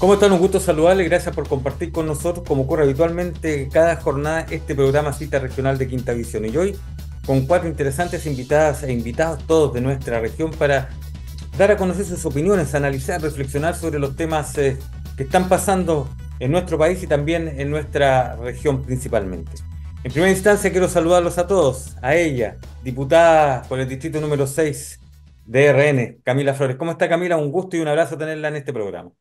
¿Cómo están? Un gusto saludarles. Gracias por compartir con nosotros, como ocurre habitualmente cada jornada, este programa Cita Regional de Quinta Visión. Y hoy con cuatro interesantes invitadas e invitados, todos de nuestra región, para dar a conocer sus opiniones, analizar, reflexionar sobre los temas que están pasando en nuestro país y también en nuestra región principalmente. En primera instancia quiero saludarlos a todos, a ella, diputada por el distrito número 6 de RN, Camila Flores. ¿Cómo está, Camila? Un gusto y un abrazo tenerla en este programa.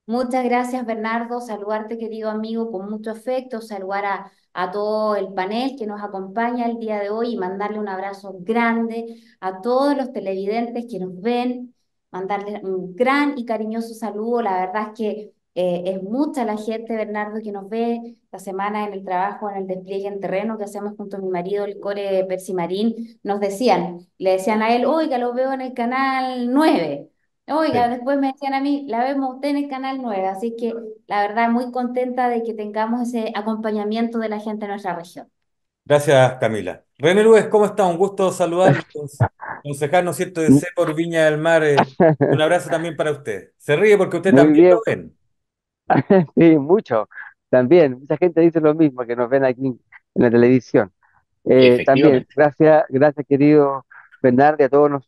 Muchas gracias, Bernardo. Saludarte, querido amigo, con mucho afecto. Saludar a todo el panel que nos acompaña el día de hoy y mandarle un abrazo grande a todos los televidentes que nos ven. Mandarles un gran y cariñoso saludo. La verdad es que es mucha la gente, Bernardo, que nos ve la semana en el trabajo, en el despliegue en terreno que hacemos junto a mi marido, el Core Percy Marín. Nos decían, le decían a él, oiga, lo veo en el canal 9. Oiga, Sí. después me decían a mí, la vemos usted en el canal 9, así que la verdad muy contenta de que tengamos ese acompañamiento de la gente de nuestra región. Gracias, Camila. René Luis, ¿cómo está? Un gusto saludarlo, concejal, ¿no es cierto?, de C por Viña del Mar. Un abrazo también para usted. Se ríe porque usted Muy también lo bien, ven. sí, mucho. También, mucha gente dice lo mismo que nos ven aquí en la televisión. También, Efectivamente. gracias querido Bernardo y a todos los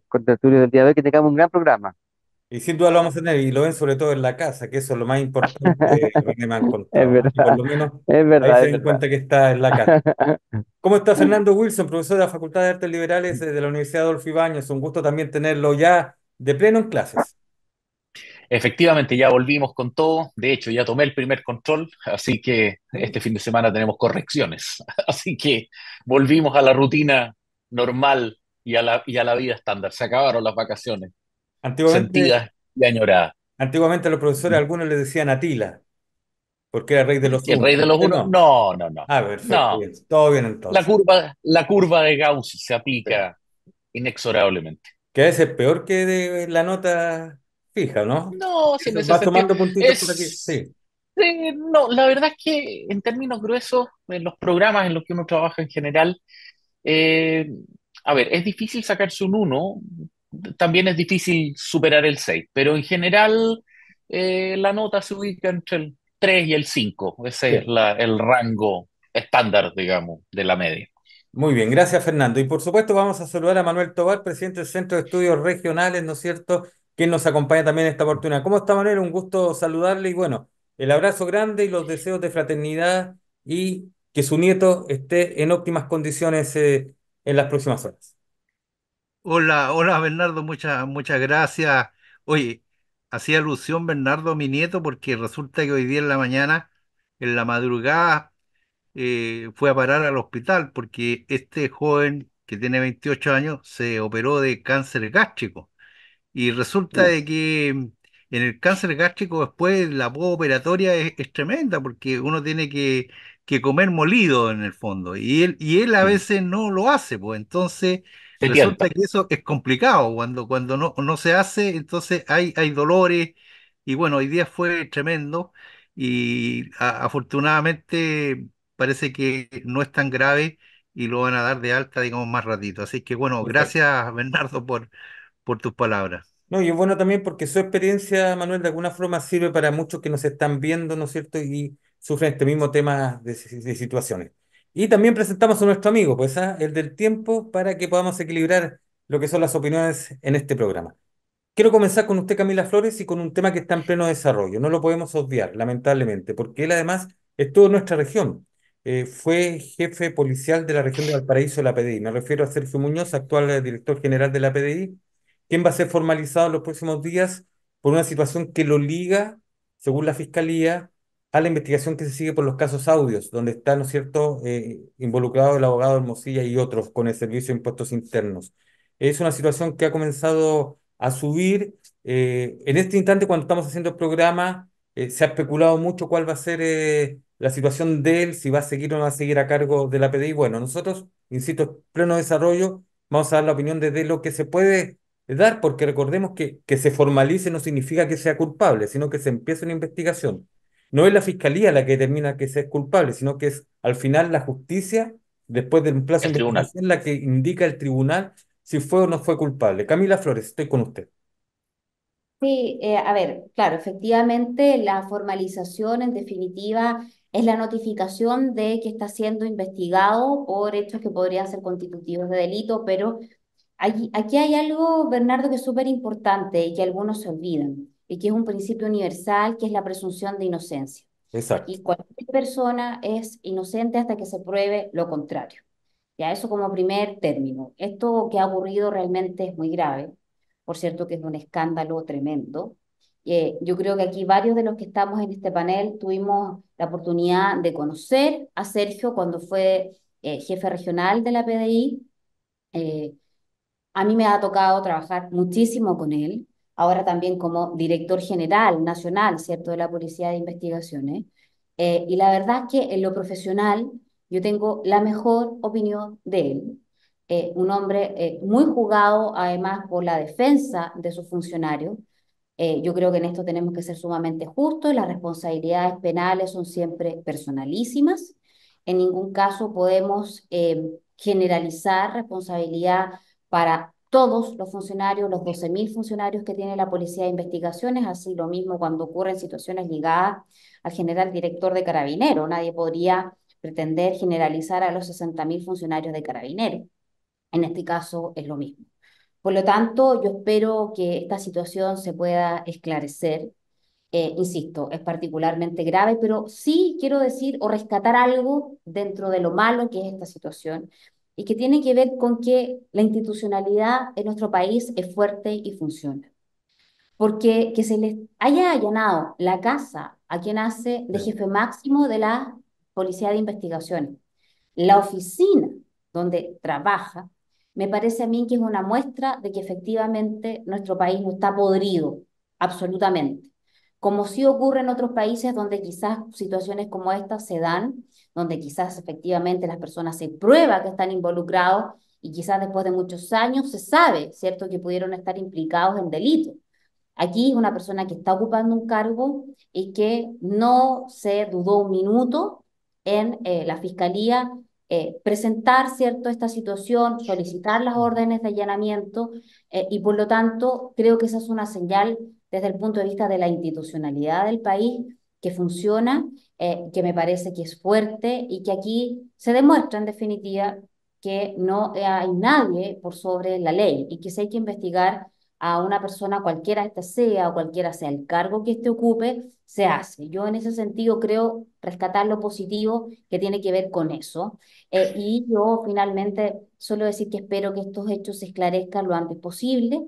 contertulios del día de hoy, que tengamos un gran programa. Y sin duda lo vamos a tener, y lo ven sobre todo en la casa, que eso es lo más importante, René me han Es contado, ¿no? Y por verdad, lo menos es ahí verdad, se es den verdad. cuenta que está en la casa. ¿Cómo está Fernando Wilson, profesor de la Facultad de Artes Liberales de la Universidad Adolfo Ibáñez? Un gusto también tenerlo ya de pleno en clases. Efectivamente, ya volvimos con todo. De hecho, ya tomé el primer control, así que este fin de semana tenemos correcciones. Así que volvimos a la rutina normal y a la vida estándar. Se acabaron las vacaciones, Antiguamente, sentidas y añoradas. antiguamente los profesores, algunos le decían Atila, porque era rey de los ¿El unos. rey de los Usted unos? no. No, no, no. Ah, perfecto, No. bien. Todo bien La entonces. curva, la curva de Gauss se Sí. aplica inexorablemente. Que a veces es peor que de la nota fija, ¿no? No, si en Eso, ese vas sentido tomando puntitos por aquí. es. Sí, No, la verdad es que en términos gruesos, en los programas en los que uno trabaja en general, eh, a ver, es difícil sacarse un uno, también es difícil superar el 6, pero en general la nota se ubica entre el 3 y el 5. Ese es bien. el rango estándar, digamos, de la media. Muy bien, gracias Fernando. Y por supuesto vamos a saludar a Manuel Tobar, presidente del Centro de Estudios Regionales, ¿no es cierto?, quien nos acompaña también en esta oportunidad. ¿Cómo está, Manuel? Un gusto saludarle y bueno, el abrazo grande y los deseos de fraternidad y que su nieto esté en óptimas condiciones en las próximas horas. Hola, hola Bernardo, muchas gracias. Oye, hacía alusión Bernardo a mi nieto porque resulta que hoy día en la mañana, en la madrugada, fue a parar al hospital porque este joven que tiene 28 años se operó de cáncer gástrico. Y resulta Uf, de que en el cáncer gástrico después la postoperatoria es tremenda porque uno tiene que comer molido en el fondo y él a mm, veces no lo hace, pues entonces Se resulta tienta. que eso es complicado cuando no se hace, entonces hay dolores y bueno, hoy día fue tremendo y afortunadamente parece que no es tan grave y lo van a dar de alta, digamos, más ratito. Así que bueno, perfecto. gracias Bernardo por tus palabras. No, y es bueno también porque su experiencia, Manuel, de alguna forma sirve para muchos que nos están viendo, ¿no es cierto?, y sufren este mismo tema de situaciones. Y también presentamos a nuestro amigo, pues, el del tiempo, para que podamos equilibrar lo que son las opiniones en este programa. Quiero comenzar con usted, Camila Flores, y con un tema que está en pleno desarrollo. No lo podemos obviar, lamentablemente, porque él además estuvo en nuestra región. Fue jefe policial de la región de Valparaíso de la PDI. Me refiero a Sergio Muñoz, actual director general de la PDI, quien va a ser formalizado en los próximos días por una situación que lo liga, según la Fiscalía, a la investigación que se sigue por los casos audios, donde está, ¿no es cierto?, involucrado el abogado Hermosilla y otros con el Servicio de Impuestos Internos. Es una situación que ha comenzado a subir. En este instante, cuando estamos haciendo el programa, se ha especulado mucho cuál va a ser la situación de él, si va a seguir o no va a seguir a cargo de la PDI. Bueno, nosotros, insisto, en pleno desarrollo, vamos a dar la opinión desde lo que se puede dar, porque recordemos que se formalice no significa que sea culpable, sino que se empiece una investigación. No es la fiscalía la que determina que sea culpable, sino que es al final la justicia, después de un plazo El de tribunal. investigación, la que indica al tribunal si fue o no fue culpable. Camila Flores, estoy con usted. Sí, a ver, claro, efectivamente la formalización en definitiva es la notificación de que está siendo investigado por hechos que podrían ser constitutivos de delito, pero aquí hay algo, Bernardo, que es súper importante y que algunos se olvidan, y que es un principio universal, que es la presunción de inocencia. Exacto, Aquí cualquier persona es inocente hasta que se pruebe lo contrario. Ya eso como primer término. Esto que ha ocurrido realmente es muy grave. Por cierto que es un escándalo tremendo. Yo creo que aquí varios de los que estamos en este panel tuvimos la oportunidad de conocer a Sergio cuando fue jefe regional de la PDI. Eh, a mí me ha tocado trabajar muchísimo con él, ahora también como director general nacional, ¿cierto?, de la Policía de Investigaciones. Y la verdad es que en lo profesional yo tengo la mejor opinión de él. Un hombre muy jugado además por la defensa de sus funcionarios. Yo creo que en esto tenemos que ser sumamente justos. Las responsabilidades penales son siempre personalísimas. En ningún caso podemos generalizar responsabilidad para todos los funcionarios, los 12.000 funcionarios que tiene la Policía de Investigaciones, así lo mismo cuando ocurren situaciones ligadas al general director de Carabineros. Nadie podría pretender generalizar a los 60.000 funcionarios de Carabineros. En este caso es lo mismo. Por lo tanto, yo espero que esta situación se pueda esclarecer. Insisto, es particularmente grave, pero sí quiero decir o rescatar algo dentro de lo malo que es esta situación y que tiene que ver con que la institucionalidad en nuestro país es fuerte y funciona. Porque que se les haya allanado la casa a quien hace de sí, jefe máximo de la Policía de Investigaciones, la oficina donde trabaja, me parece a mí que es una muestra de que efectivamente nuestro país no está podrido, absolutamente. Como sí ocurre en otros países donde quizás situaciones como esta se dan, donde quizás efectivamente las personas se prueba que están involucrados y quizás después de muchos años se sabe, ¿cierto?, que pudieron estar implicados en delitos. Aquí es una persona que está ocupando un cargo y que no se dudó un minuto en la fiscalía presentar, ¿cierto?, esta situación, solicitar las órdenes de allanamiento y por lo tanto creo que esa es una señal desde el punto de vista de la institucionalidad del país que funciona, que me parece que es fuerte y que aquí se demuestra en definitiva que no hay nadie por sobre la ley y que si hay que investigar a una persona, cualquiera ésta sea o cualquiera sea el cargo que éste ocupe, se hace. Yo en ese sentido creo rescatar lo positivo que tiene que ver con eso. Y yo finalmente solo decir que espero que estos hechos se esclarezcan lo antes posible,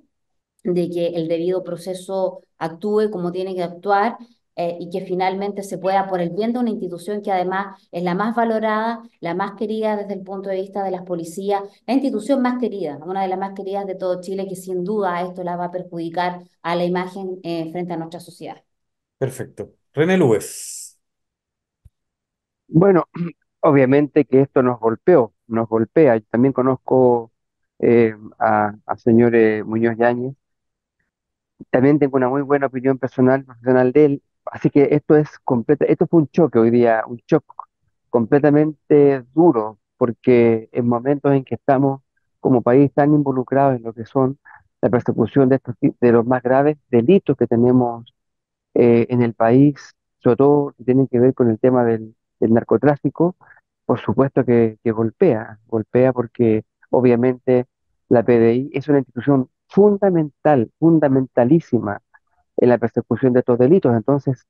de que el debido proceso actúe como tiene que actuar y que finalmente se pueda, por el bien de una institución que además es la más valorada, la más querida desde el punto de vista de las policías, la institución más querida, una de las más queridas de todo Chile, que sin duda esto la va a perjudicar a la imagen frente a nuestra sociedad. perfecto. René Lues. Bueno, obviamente que esto nos golpeó, nos golpea. Yo también conozco a señor Muñoz Yáñez. También tengo una muy buena opinión personal, profesional de él. Así que esto fue un choque hoy día, un shock completamente duro, porque en momentos en que estamos como país tan involucrados en lo que son la persecución de los más graves delitos que tenemos en el país, sobre todo que tienen que ver con el tema del narcotráfico, por supuesto que golpea porque obviamente la PDI es una institución fundamental, fundamentalísima en la persecución de estos delitos. Entonces,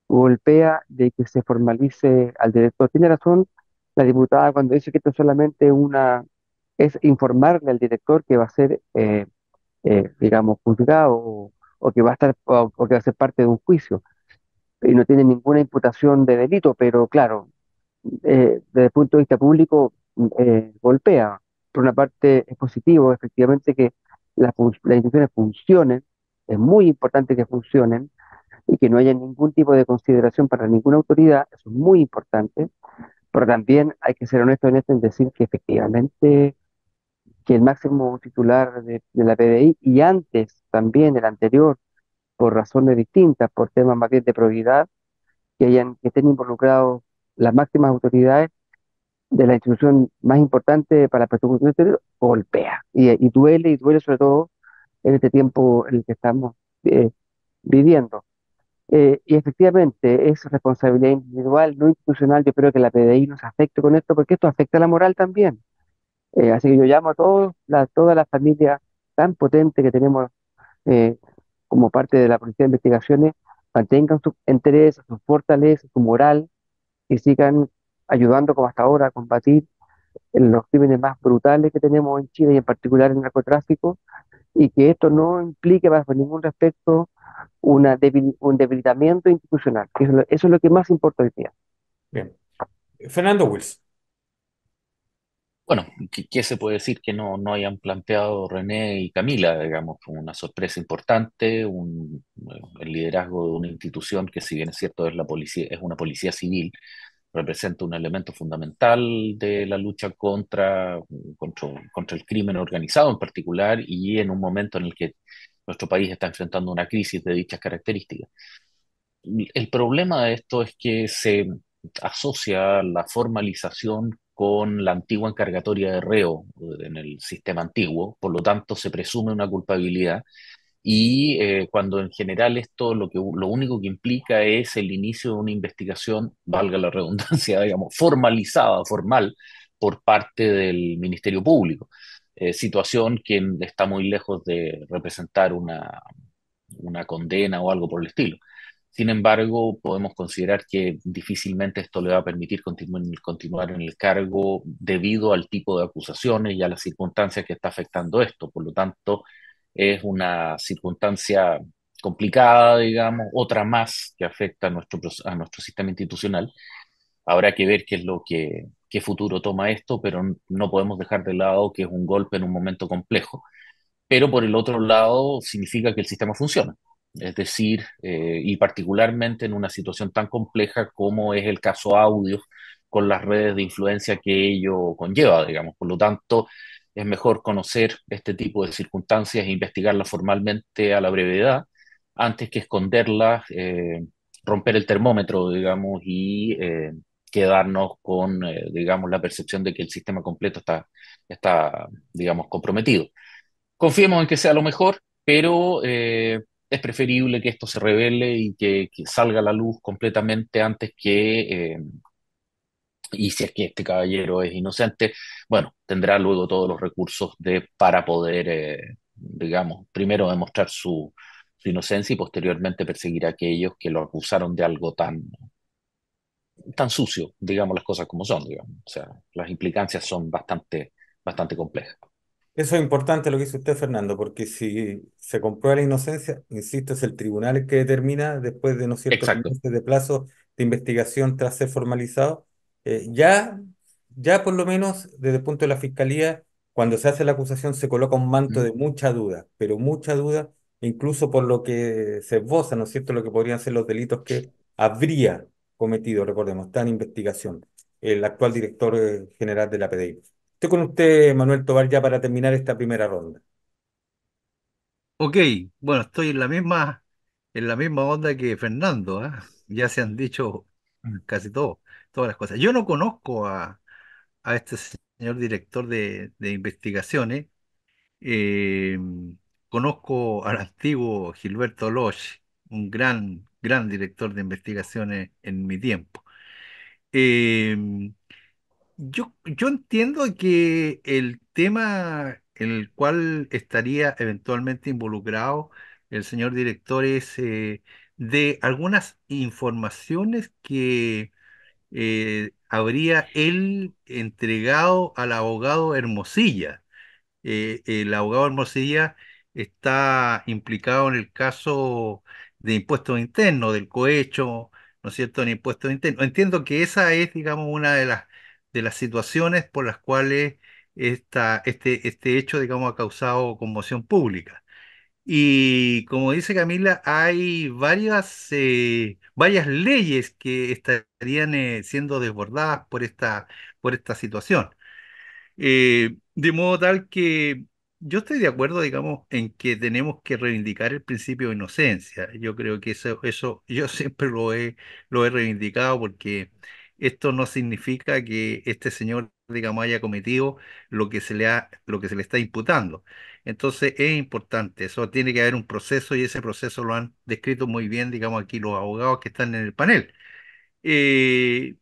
golpea de que se formalice al director. Tiene razón la diputada cuando dice que esto es solamente es informarle al director que va a ser, digamos, juzgado o que va a estar, o que va a ser parte de un juicio y no tiene ninguna imputación de delito, pero claro, desde el punto de vista público, golpea. Por una parte es positivo, efectivamente, que las instituciones funcionen, es muy importante que funcionen y que no haya ningún tipo de consideración para ninguna autoridad, eso es muy importante, pero también hay que ser honesto en esto en decir que efectivamente que el máximo titular de la PDI y antes también el anterior, por razones distintas, por temas más bien de probidad, que estén involucrados las máximas autoridades de la institución más importante para la persecución del terror, golpea y duele sobre todo en este tiempo en el que estamos. viviendo. Y efectivamente es responsabilidad individual, no institucional. Yo creo que la PDI nos afecta con esto porque esto afecta a la moral también. Así que yo llamo a toda la familia tan potente que tenemos eh, como parte de la Policía de Investigaciones, mantengan sus intereses, sus fortalezas, su moral y sigan ayudando como hasta ahora a combatir los crímenes más brutales que tenemos en Chile y en particular el narcotráfico, y que esto no implique bajo ningún respecto un debilitamiento institucional, que eso es lo que más importa hoy día. Bien. Fernando Wills. Bueno, ¿qué se puede decir que no hayan planteado René y Camila, digamos, como una sorpresa importante, el liderazgo de una institución que, si bien es cierto, es la policía, es una policía civil, representa un elemento fundamental de la lucha contra el crimen organizado en particular, y en un momento en el que nuestro país está enfrentando una crisis de dichas características. El problema de esto es que se asocia la formalización con la antigua encargatoria de reo en el sistema antiguo, por lo tanto se presume una culpabilidad, y cuando en general esto lo único que implica es el inicio de una investigación, valga la redundancia, digamos, formalizada, formal, por parte del Ministerio Público. Situación que está muy lejos de representar una condena o algo por el estilo. Sin embargo, podemos considerar que difícilmente esto le va a permitir continuar en el cargo debido al tipo de acusaciones y a las circunstancias que está afectando esto. Por lo tanto, es una circunstancia complicada, digamos, otra más que afecta a nuestro sistema institucional. Habrá que ver qué futuro toma esto, pero no podemos dejar de lado que es un golpe en un momento complejo, pero por el otro lado significa que el sistema funciona. Es decir, y particularmente en una situación tan compleja como es el caso audio, con las redes de influencia que ello conlleva, digamos. Por lo tanto, es mejor conocer este tipo de circunstancias e investigarlas formalmente a la brevedad, antes que esconderlas, romper el termómetro, digamos, y quedarnos con, digamos, la percepción de que el sistema completo está, digamos, comprometido. Confiemos en que sea lo mejor, pero es preferible que esto se revele y que salga a la luz completamente antes y si es que este caballero es inocente, bueno, tendrá luego todos los recursos para poder, digamos, primero demostrar su inocencia y posteriormente perseguir a aquellos que lo acusaron de algo tan sucio, digamos las cosas como son, digamos. O sea, las implicancias son bastante complejas. Eso es importante lo que dice usted, Fernando, porque si se comprueba la inocencia, insisto, es el tribunal el que determina, después de, ¿no es cierto?, los Exacto. meses de plazo de investigación tras ser formalizado. Ya por lo menos desde el punto de la fiscalía, cuando se hace la acusación se coloca un manto ¿Mm? de mucha duda, pero mucha duda, incluso por lo que se esboza, ¿no es cierto?, lo que podrían ser los delitos que habría cometido, recordemos, está en investigación el actual director general de la PDI. Estoy con usted, Manuel Tobar, ya para terminar esta primera ronda. Ok, bueno, estoy en la misma onda que Fernando, ¿ah? Ya se han dicho casi todo, todas las cosas. Yo no conozco a este señor director de investigaciones. eh, Conozco al antiguo Gilberto Losch, un gran director de investigaciones en mi tiempo. Eh, yo entiendo que el tema en el cual estaría eventualmente involucrado el señor director es de algunas informaciones que habría él entregado al abogado Hermosilla. El abogado Hermosilla está implicado en el caso de impuestos internos, del cohecho, ¿no es cierto?, en impuestos internos. Entiendo que esa es, digamos, una de las situaciones por las cuales este hecho, digamos, ha causado conmoción pública. Y como dice Camila, hay varias leyes que estarían siendo desbordadas por esta situación. De modo tal que yo estoy de acuerdo, digamos, en que tenemos que reivindicar el principio de inocencia. Yo creo que eso yo siempre lo he reivindicado porque esto no significa que este señor digamos, haya cometido lo que se le está imputando. Entonces es importante, eso tiene que haber un proceso y ese proceso lo han descrito muy bien, digamos, aquí los abogados que están en el panel. Eh,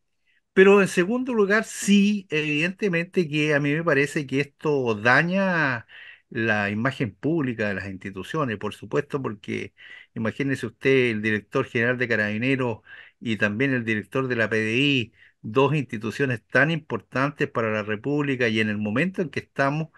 pero en segundo lugar, sí, evidentemente que a mí me parece que esto daña la imagen pública de las instituciones, por supuesto, porque imagínese usted el director general de Carabineros y también el director de la PDI, dos instituciones tan importantes para la República y en el momento en que estamos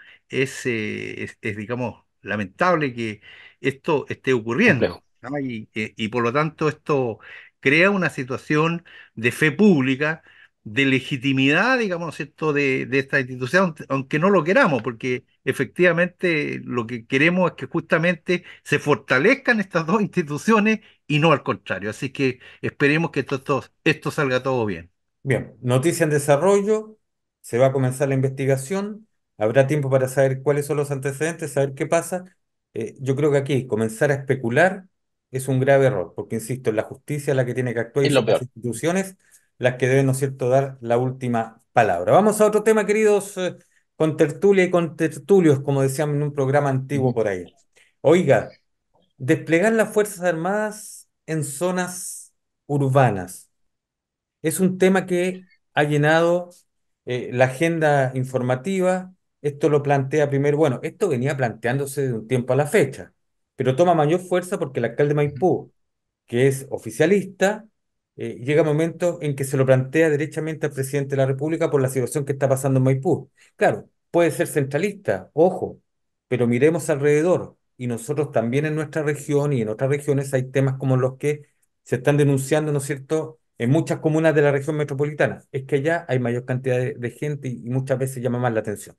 digamos, lamentable que esto esté ocurriendo. Complejo. ¿Ah? Y por lo tanto esto crea una situación de fe pública, de legitimidad, digamos, ¿no es cierto?, de esta institución, aunque no lo queramos, porque efectivamente lo que queremos es que justamente se fortalezcan estas dos instituciones y no al contrario. Así que esperemos que esto salga todo bien. Bien, noticia en desarrollo, se va a comenzar la investigación, habrá tiempo para saber cuáles son los antecedentes, saber qué pasa. Yo creo que aquí comenzar a especular es un grave error, porque insisto, es la justicia la que tiene que actuar y Es lo son las peor. instituciones las que deben, ¿no es cierto?, dar la última palabra. Vamos a otro tema, queridos contertulia y contertulios, como decían en un programa antiguo Ujú. por ahí. Oiga, desplegar las Fuerzas Armadas en zonas urbanas. Es un tema que ha llenado la agenda informativa. Esto lo plantea primero, bueno, esto venía planteándose de un tiempo a la fecha, pero toma mayor fuerza porque el alcalde de Maipú, que es oficialista, llega un momento en que se lo plantea derechamente al presidente de la República por la situación que está pasando en Maipú. Claro, puede ser centralista, ojo, pero miremos alrededor. Y nosotros también en nuestra región y en otras regiones hay temas como los que se están denunciando, ¿no es cierto?, en muchas comunas de la región metropolitana. Es que allá hay mayor cantidad de gente y muchas veces llama más la atención.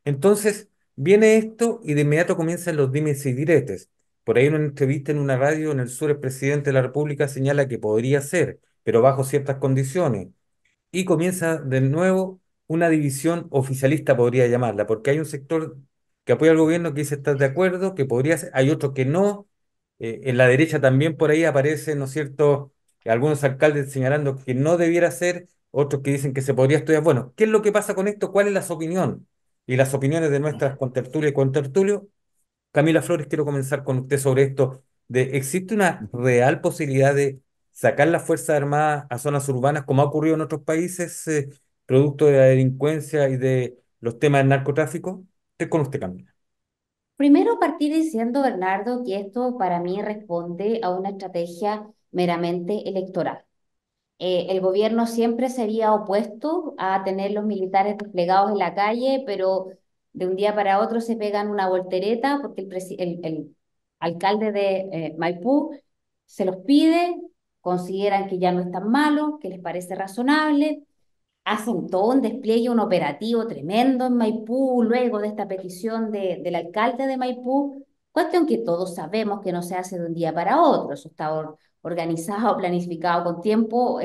Entonces, viene esto y de inmediato comienzan los dimes y diretes. Por ahí en una entrevista en una radio en el sur, el presidente de la República señala que podría ser, pero bajo ciertas condiciones. Y comienza de nuevo una división oficialista, podría llamarla, porque hay un sector que apoya al gobierno que dice estar de acuerdo, que podría ser, hay otro que no. En la derecha también por ahí aparecen, ¿no es cierto?, algunos alcaldes señalando que no debiera ser, otros que dicen que se podría estudiar. Bueno, ¿qué es lo que pasa con esto? ¿Cuál es la opinión? Y las opiniones de nuestras contertulias y contertulios. Camila Flores, quiero comenzar con usted sobre esto. ¿Existe una real posibilidad de sacar las Fuerzas Armadas a zonas urbanas, como ha ocurrido en otros países, producto de la delincuencia y de los temas del narcotráfico? Estoy con usted, Camila. Primero partí diciendo, Bernardo, que esto para mí responde a una estrategia meramente electoral. El gobierno siempre se había opuesto a tener los militares desplegados en la calle, pero de un día para otro se pegan una voltereta porque el alcalde de Maipú se los pide, consideran que ya no es tan malo, que les parece razonable, hacen todo un despliegue, un operativo tremendo en Maipú, luego de esta petición del alcalde de Maipú, cuestión que todos sabemos que no se hace de un día para otro, eso está organizado, planificado con tiempo,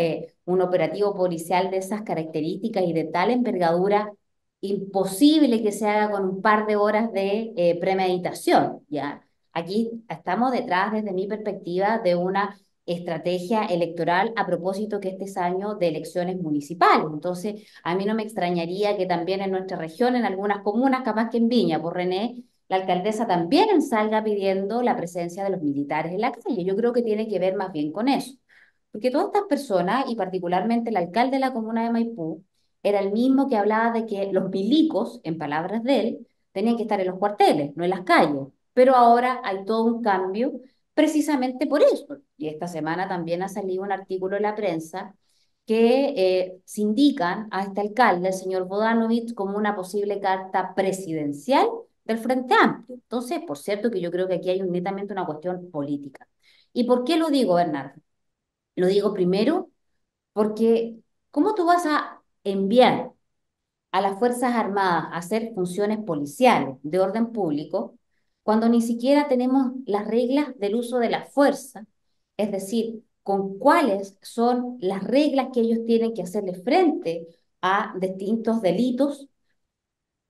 un operativo policial de esas características y de tal envergadura, imposible que se haga con un par de horas de premeditación, ¿ya? Aquí estamos detrás, desde mi perspectiva, de una estrategia electoral a propósito que este es año de elecciones municipales. Entonces, a mí no me extrañaría que también en nuestra región, en algunas comunas, capaz que en Viña, por René, la alcaldesa también salga pidiendo la presencia de los militares en la calle. Yo creo que tiene que ver más bien con eso. Porque todas estas personas, y particularmente el alcalde de la comuna de Maipú, era el mismo que hablaba de que los milicos, en palabras de él, tenían que estar en los cuarteles, no en las calles. Pero ahora hay todo un cambio precisamente por eso. Y esta semana también ha salido un artículo en la prensa que se indican a este alcalde, el señor Bodanovich, como una posible carta presidencial del Frente Amplio. Entonces, por cierto, que yo creo que aquí hay netamente una cuestión política. ¿Y por qué lo digo, Bernardo? Lo digo primero porque ¿cómo tú vas a enviar a las Fuerzas Armadas a hacer funciones policiales de orden público cuando ni siquiera tenemos las reglas del uso de la fuerza? Es decir, con cuáles son las reglas que ellos tienen que hacerle frente a distintos delitos,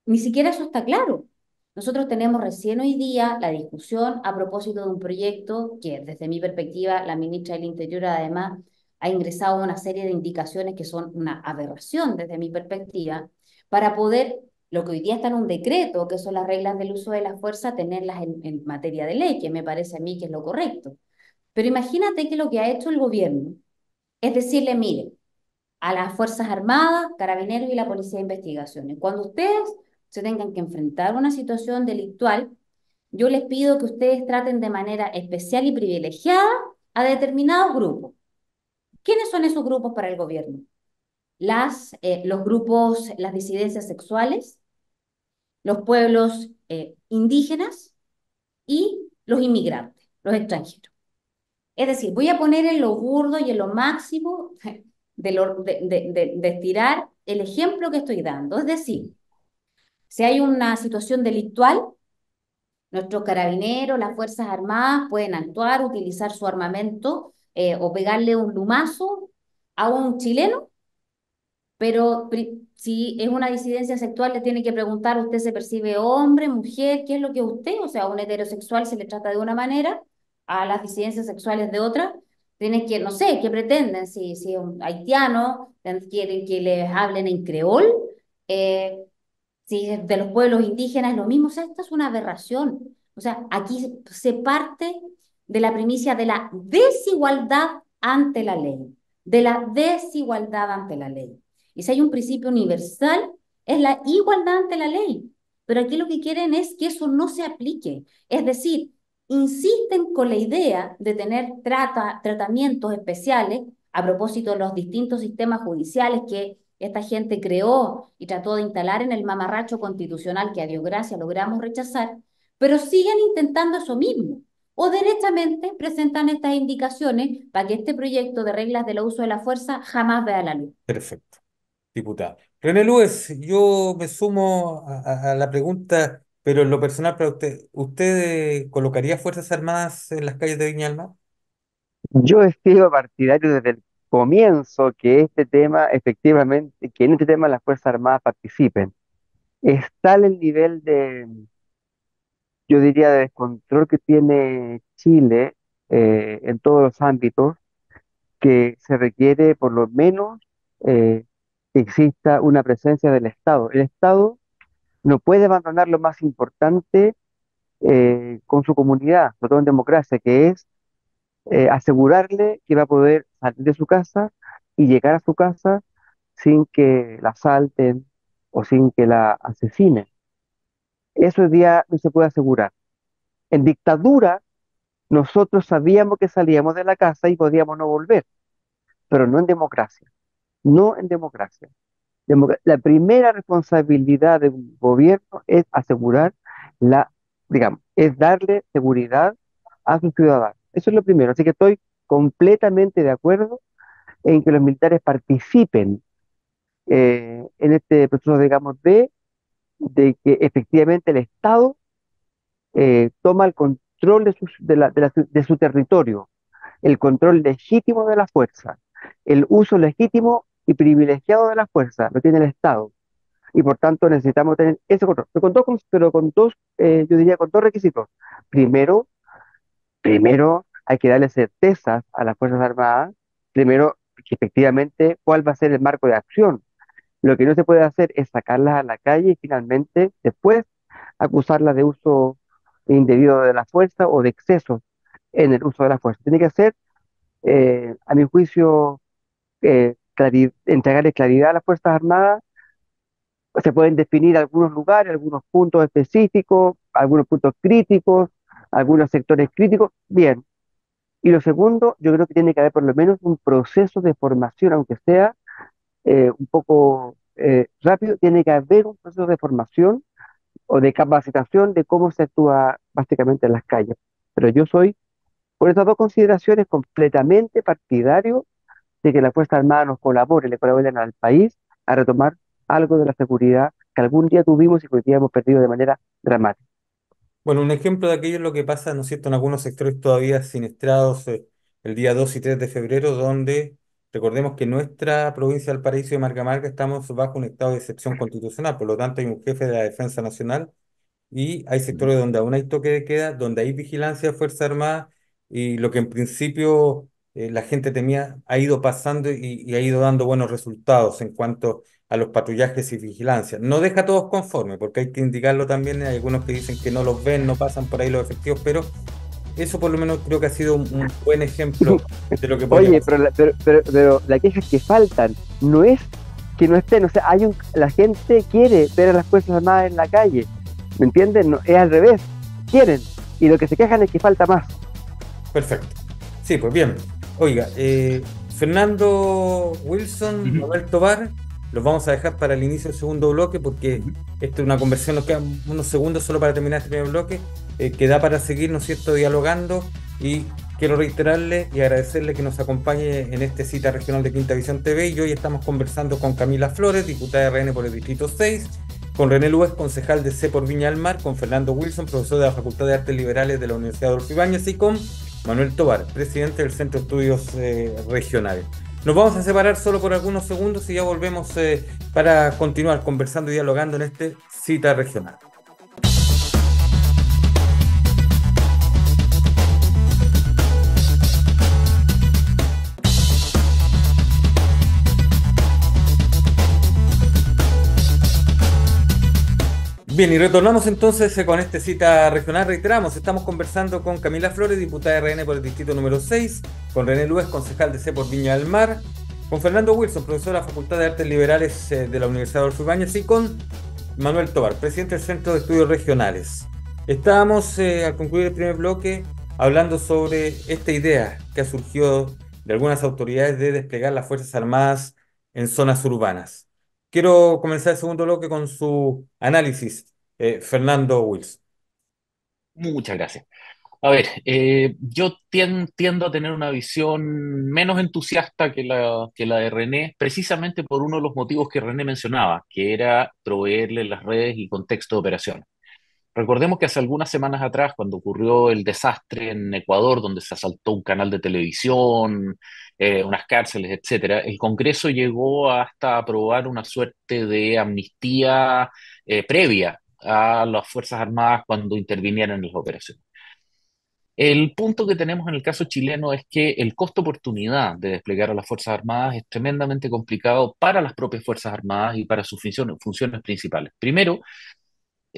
ni siquiera eso está claro. Nosotros tenemos recién hoy día la discusión a propósito de un proyecto que, desde mi perspectiva, la ministra del Interior además ha ingresado una serie de indicaciones que son una aberración desde mi perspectiva, para poder, lo que hoy día está en un decreto, que son las reglas del uso de la fuerza, tenerlas en materia de ley, que me parece a mí que es lo correcto. Pero imagínate que lo que ha hecho el gobierno es decirle, mire, a las Fuerzas Armadas, Carabineros y la Policía de Investigaciones, cuando ustedes se tengan que enfrentar a una situación delictual, yo les pido que ustedes traten de manera especial y privilegiada a determinados grupos. ¿Quiénes son esos grupos para el gobierno? Los grupos, las disidencias sexuales, los pueblos indígenas y los inmigrantes, los extranjeros. Es decir, voy a poner en lo burdo y en lo máximo de estirar el ejemplo que estoy dando. Es decir, si hay una situación delictual, nuestros carabineros, las Fuerzas Armadas pueden actuar, utilizar su armamento o pegarle un lumazo a un chileno, pero si es una disidencia sexual, le tiene que preguntar, ¿usted se percibe hombre, mujer? ¿Qué es lo que usted? O sea, a un heterosexual se le trata de una manera, a las disidencias sexuales de otra. Tienen que, no sé, ¿qué pretenden? Si es un haitiano, quieren que les hablen en creol. Eh, si es de los pueblos indígenas, lo mismo. O sea, esta es una aberración. O sea, aquí se parte de la primicia de la desigualdad ante la ley, de la desigualdad ante la ley. Y si hay un principio universal, es la igualdad ante la ley. Pero aquí lo que quieren es que eso no se aplique. Es decir, insisten con la idea de tener tratamientos especiales a propósito de los distintos sistemas judiciales que esta gente creó y trató de instalar en el mamarracho constitucional que a Dios gracias logramos rechazar, pero siguen intentando eso mismo. O derechamente presentan estas indicaciones para que este proyecto de reglas del uso de la fuerza jamás vea la luz. Perfecto, diputado. René Luez, yo me sumo a la pregunta, pero en lo personal para usted, ¿usted colocaría Fuerzas Armadas en las calles de Viña del Mar? Yo he sido partidario desde el comienzo que este tema, efectivamente, que en este tema las Fuerzas Armadas participen. Es tal el nivel de, yo diría, de descontrol que tiene Chile en todos los ámbitos, que se requiere por lo menos eh, que exista una presencia del Estado. El Estado no puede abandonar lo más importante con su comunidad, sobre todo en democracia, que es asegurarle que va a poder salir de su casa y llegar a su casa sin que la asalten o sin que la asesinen. Eso hoy día no se puede asegurar. En dictadura, nosotros sabíamos que salíamos de la casa y podíamos no volver, pero no en democracia. No en democracia. La primera responsabilidad de un gobierno es asegurar la, digamos, es darle seguridad a sus ciudadanos. Eso es lo primero. Así que estoy completamente de acuerdo en que los militares participen en este proceso, digamos, de que efectivamente el Estado toma el control de su territorio, el control legítimo de la fuerza, el uso legítimo y privilegiado de la fuerza, lo tiene el Estado. Y por tanto necesitamos tener ese control, pero con dos, yo diría, con dos requisitos. Primero, primero hay que darle certezas a las Fuerzas Armadas, primero, que efectivamente, cuál va a ser el marco de acción. Lo que no se puede hacer es sacarlas a la calle y finalmente, después, acusarlas de uso indebido de la fuerza o de exceso en el uso de la fuerza. Tiene que ser, a mi juicio, entregarle claridad a las Fuerzas Armadas. Se pueden definir algunos lugares, algunos puntos específicos, algunos puntos críticos, algunos sectores críticos. Bien. Y lo segundo, yo creo que tiene que haber por lo menos un proceso de formación, aunque sea un poco rápido, tiene que haber un proceso de formación o de capacitación de cómo se actúa básicamente en las calles. Pero yo soy, por estas dos consideraciones, completamente partidario de que la Fuerza Armada nos colabore, le colaboren al país a retomar algo de la seguridad que algún día tuvimos y que hoy día hemos perdido de manera dramática. Bueno, un ejemplo de aquello es lo que pasa, ¿no es cierto?, en algunos sectores todavía siniestrados el día 2 y 3 de febrero, donde recordemos que en nuestra provincia del Paraíso y Marga Marga estamos bajo un estado de excepción constitucional, por lo tanto hay un jefe de la Defensa Nacional y hay sectores donde aún hay toque de queda, donde hay vigilancia de Fuerza Armada y lo que en principio la gente temía ha ido pasando y ha ido dando buenos resultados en cuanto a los patrullajes y vigilancia. No deja a todos conformes, porque hay que indicarlo también. Hay algunos que dicen que no los ven, no pasan por ahí los efectivos, pero eso por lo menos creo que ha sido un buen ejemplo de lo que podría Oye, pasar. pero la queja es que faltan, no es que no estén, o sea, la gente quiere ver a las Fuerzas Armadas en la calle, ¿me entienden? No, es al revés, quieren, y lo que se quejan es que falta más. Perfecto. Sí, pues bien. Oiga, Fernando Wilson, Ujú, Manuel Tovar, los vamos a dejar para el inicio del segundo bloque porque ujú. esta es una conversación, nos quedan unos segundos solo para terminar este primer bloque, que da para seguir, ¿no es cierto?, dialogando y quiero reiterarle y agradecerle que nos acompañe en este cita regional de Quinta Visión TV y hoy estamos conversando con Camila Flores, diputada de RN por el Distrito 6, con René Luez, concejal de C por Viña del Mar, con Fernando Wilson, profesor de la Facultad de Artes Liberales de la Universidad Adolfo Ibáñez y con Manuel Tovar, presidente del Centro de Estudios Regionales. Nos vamos a separar solo por algunos segundos y ya volvemos para continuar conversando y dialogando en este cita regional. Bien, y retornamos entonces con este cita regional. Reiteramos, estamos conversando con Camila Flores, diputada de RN por el distrito número 6, con René Luez, concejal de C por Viña del Mar, con Fernando Wilson, profesor de la Facultad de Artes Liberales de la Universidad Adolfo Ibáñez, y con Manuel Tovar, presidente del Centro de Estudios Regionales. Estábamos, al concluir el primer bloque, hablando sobre esta idea que ha surgido de algunas autoridades de desplegar las Fuerzas Armadas en zonas urbanas. Quiero comenzar el segundo bloque con su análisis, Fernando Wilson. Muchas gracias. A ver, yo tiendo a tener una visión menos entusiasta que la de René, precisamente por uno de los motivos que René mencionaba, que era proveerle las redes y contexto de operaciones. Recordemos que hace algunas semanas atrás, cuando ocurrió el desastre en Ecuador, donde se asaltó un canal de televisión, unas cárceles, etcétera, el Congreso llegó hasta aprobar una suerte de amnistía previa a las Fuerzas Armadas cuando intervinieran en las operaciones. El punto que tenemos en el caso chileno es que el costo-oportunidad de desplegar a las Fuerzas Armadas es tremendamente complicado para las propias Fuerzas Armadas y para sus funciones principales. Primero,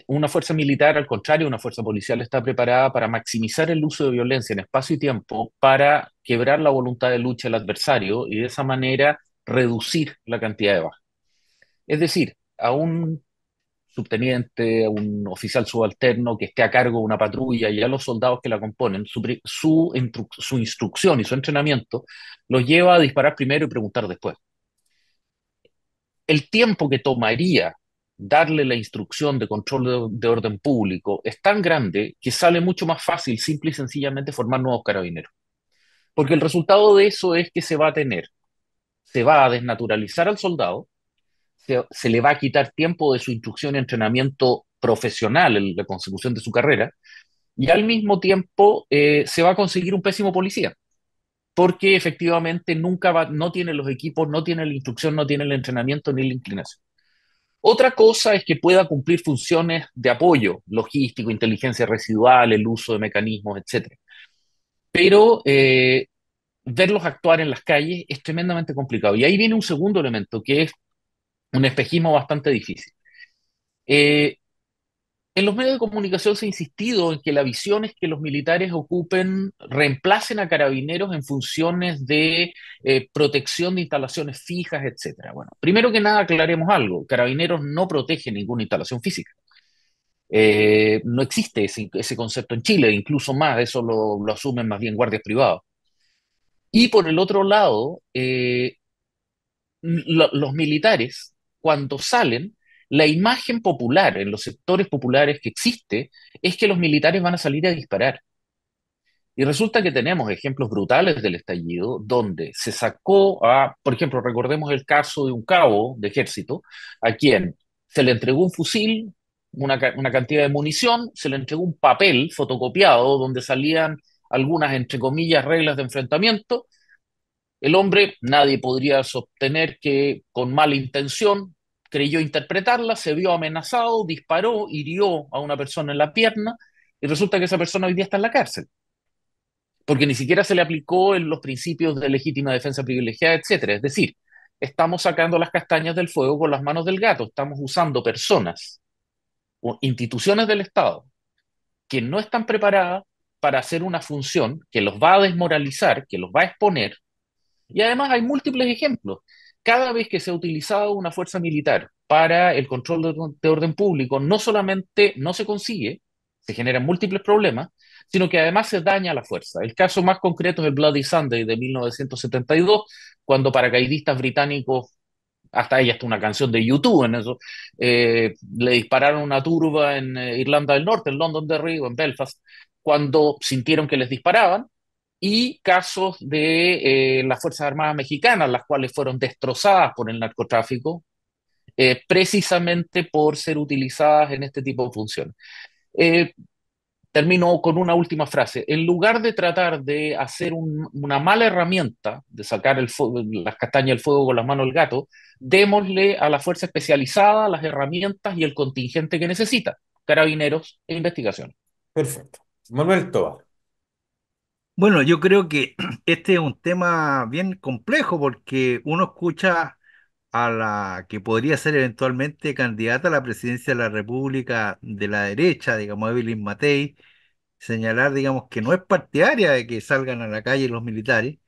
una fuerza militar, al contrario, una fuerza policial está preparada para maximizar el uso de violencia en espacio y tiempo para quebrar la voluntad de lucha del adversario y de esa manera reducir la cantidad de bajas. Es decir, a un subteniente, a un oficial subalterno que esté a cargo de una patrulla y a los soldados que la componen, su instrucción y su entrenamiento los lleva a disparar primero y preguntar después. El tiempo que tomaría darle la instrucción de control de orden público es tan grande que sale mucho más fácil simple y sencillamente formar nuevos carabineros. Porque el resultado de eso es que se va a desnaturalizar al soldado, se le va a quitar tiempo de su instrucción y entrenamiento profesional en la consecución de su carrera, y al mismo tiempo se va a conseguir un pésimo policía, porque efectivamente no tiene los equipos, no tiene la instrucción, no tiene el entrenamiento ni la inclinación. Otra cosa es que pueda cumplir funciones de apoyo, logístico, inteligencia residual, el uso de mecanismos, etcétera. Pero verlos actuar en las calles es tremendamente complicado. Y ahí viene un segundo elemento, que es un espejismo bastante difícil. Eh, en los medios de comunicación se ha insistido en que la visión es que los militares reemplacen a carabineros en funciones de protección de instalaciones fijas, etcétera. Bueno, primero que nada aclaremos algo, carabineros no protege ninguna instalación física. No existe ese concepto en Chile, incluso más, eso lo asumen más bien guardias privados. Y por el otro lado, los militares, cuando salen, la imagen popular en los sectores populares que existe es que los militares van a salir a disparar. Y resulta que tenemos ejemplos brutales del estallido donde se sacó por ejemplo, recordemos el caso de un cabo de ejército a quien se le entregó un fusil, una cantidad de munición, se le entregó un papel fotocopiado donde salían algunas, entre comillas, reglas de enfrentamiento. El hombre, nadie podría sostener que con mala intención creyó interpretarla, se vio amenazado, disparó, hirió a una persona en la pierna y resulta que esa persona hoy día está en la cárcel porque ni siquiera se le aplicó en los principios de legítima defensa privilegiada, etcétera. Es decir, estamos sacando las castañas del fuego con las manos del gato. Estamos usando personas o instituciones del Estado que no están preparadas para hacer una función que los va a desmoralizar, que los va a exponer. Y además hay múltiples ejemplos. Cada vez que se ha utilizado una fuerza militar para el control de orden público, no solamente no se consigue, se generan múltiples problemas, sino que además se daña la fuerza. El caso más concreto es el Bloody Sunday de 1972, cuando paracaidistas británicos, hasta hay hasta una canción de YouTube en eso, le dispararon una turba en Irlanda del Norte, en Londonderry o en Belfast, cuando sintieron que les disparaban, y casos de las Fuerzas Armadas Mexicanas, las cuales fueron destrozadas por el narcotráfico, precisamente por ser utilizadas en este tipo de funciones. Eh, Termino con una última frase. En lugar de tratar de hacer una mala herramienta, de sacar las castañas del fuego con las manos del gato, démosle a la fuerza especializada las herramientas y el contingente que necesita, carabineros e investigación. Perfecto. Manuel Toa. Bueno, yo creo que este es un tema bien complejo porque uno escucha a la que podría ser eventualmente candidata a la presidencia de la República de la derecha, digamos, Evelyn Matei, señalar, digamos, que no es partidaria de que salgan a la calle los militares.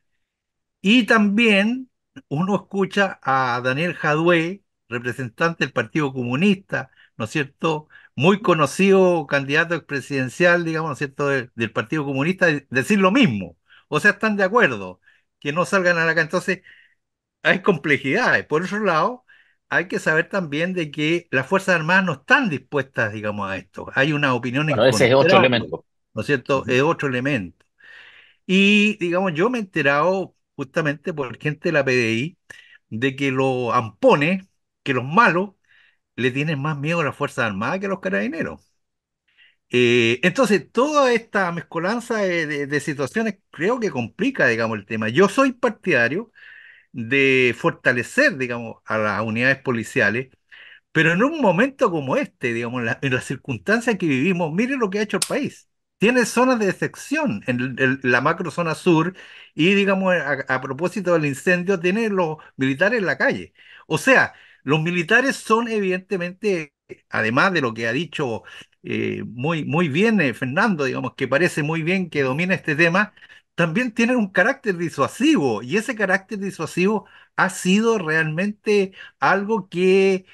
Y también uno escucha a Daniel Jadue, representante del Partido Comunista, ¿no es cierto? Muy conocido candidato presidencial, digamos, ¿no es cierto?, del Partido Comunista, decir lo mismo. O sea, están de acuerdo que no salgan a la calle. Entonces, hay complejidades. Por otro lado, hay que saber también de que las Fuerzas Armadas no están dispuestas, digamos, a esto. Hay una opinión Bueno, ese es otro encontrada, elemento. ¿no es cierto? Ujú. Es otro elemento. Y, digamos, yo me he enterado justamente por gente de la PDI de que los ampones, que los malos, le tienen más miedo a las Fuerzas Armadas que a los carabineros. Entonces, toda esta mezcolanza de situaciones creo que complica, digamos, el tema. Yo soy partidario de fortalecer, digamos, a las unidades policiales, pero en un momento como este, digamos, en las circunstancias que vivimos, mire lo que ha hecho el país. Tiene zonas de excepción en la macro zona sur y, digamos, a propósito del incendio, tiene los militares en la calle. O sea, los militares son evidentemente, además de lo que ha dicho muy bien Fernando, digamos, que parece muy bien que domina este tema, también tienen un carácter disuasivo y ese carácter disuasivo ha sido realmente algo que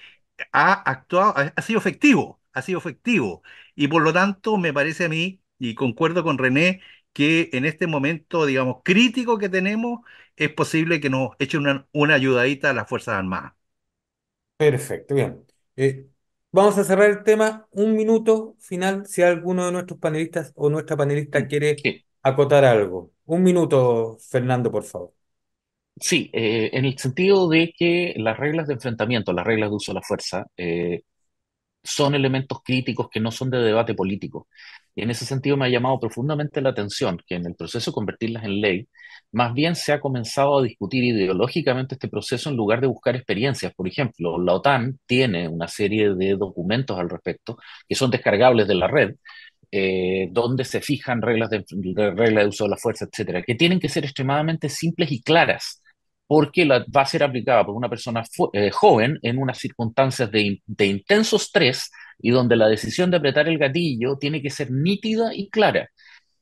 ha actuado, ha sido efectivo, ha sido efectivo. Y por lo tanto, me parece a mí, y concuerdo con René, que en este momento, digamos, crítico que tenemos, es posible que nos eche una ayudadita a las Fuerzas Armadas. Perfecto, bien. Vamos a cerrar el tema. Un minuto final, si alguno de nuestros panelistas o nuestra panelista quiere Sí, acotar algo. Un minuto, Fernando, por favor. sí, en el sentido de que las reglas de enfrentamiento, las reglas de uso de la fuerza, son elementos críticos que no son de debate político. Y en ese sentido me ha llamado profundamente la atención que en el proceso de convertirlas en ley, más bien se ha comenzado a discutir ideológicamente este proceso en lugar de buscar experiencias. Por ejemplo, la OTAN tiene una serie de documentos al respecto que son descargables de la red, donde se fijan reglas de uso de la fuerza, etcétera, que tienen que ser extremadamente simples y claras, porque va a ser aplicada por una persona joven en unas circunstancias de intenso estrés y donde la decisión de apretar el gatillo tiene que ser nítida y clara.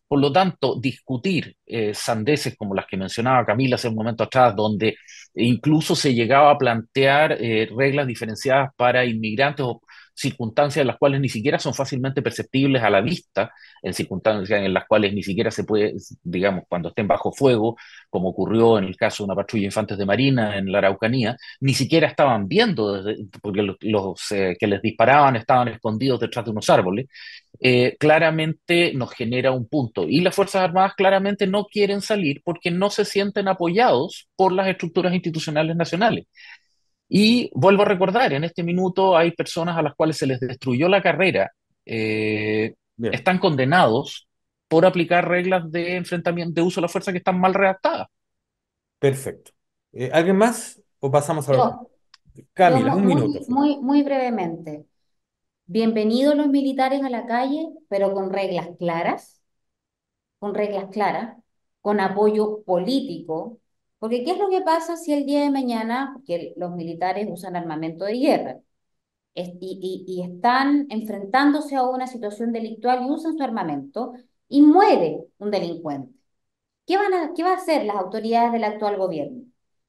Por lo tanto, discutir sandeces como las que mencionaba Camila hace un momento atrás, donde incluso se llegaba a plantear reglas diferenciadas para inmigrantes o circunstancias en las cuales ni siquiera son fácilmente perceptibles a la vista, en circunstancias en las cuales ni siquiera se puede, digamos, cuando estén bajo fuego, como ocurrió en el caso de una patrulla de infantes de Marina en la Araucanía, ni siquiera estaban viendo, porque los que les disparaban estaban escondidos detrás de unos árboles. Claramente nos genera un punto. Y las Fuerzas Armadas claramente no quieren salir porque no se sienten apoyados por las estructuras institucionales nacionales. Y vuelvo a recordar, en este minuto hay personas a las cuales se les destruyó la carrera, Bien, están condenados por aplicar reglas de enfrentamiento, de uso de la fuerza que están mal redactadas. perfecto. ¿Alguien más o pasamos a Yo, yo Camila, un minuto, muy, Fernando. muy, muy brevemente. Bienvenidos los militares a la calle, pero con reglas claras, con apoyo político, Porque ¿qué es lo que pasa si el día de mañana, que los militares usan armamento de guerra y están enfrentándose a una situación delictual y usan su armamento y muere un delincuente? ¿Qué va a hacer las autoridades del actual gobierno?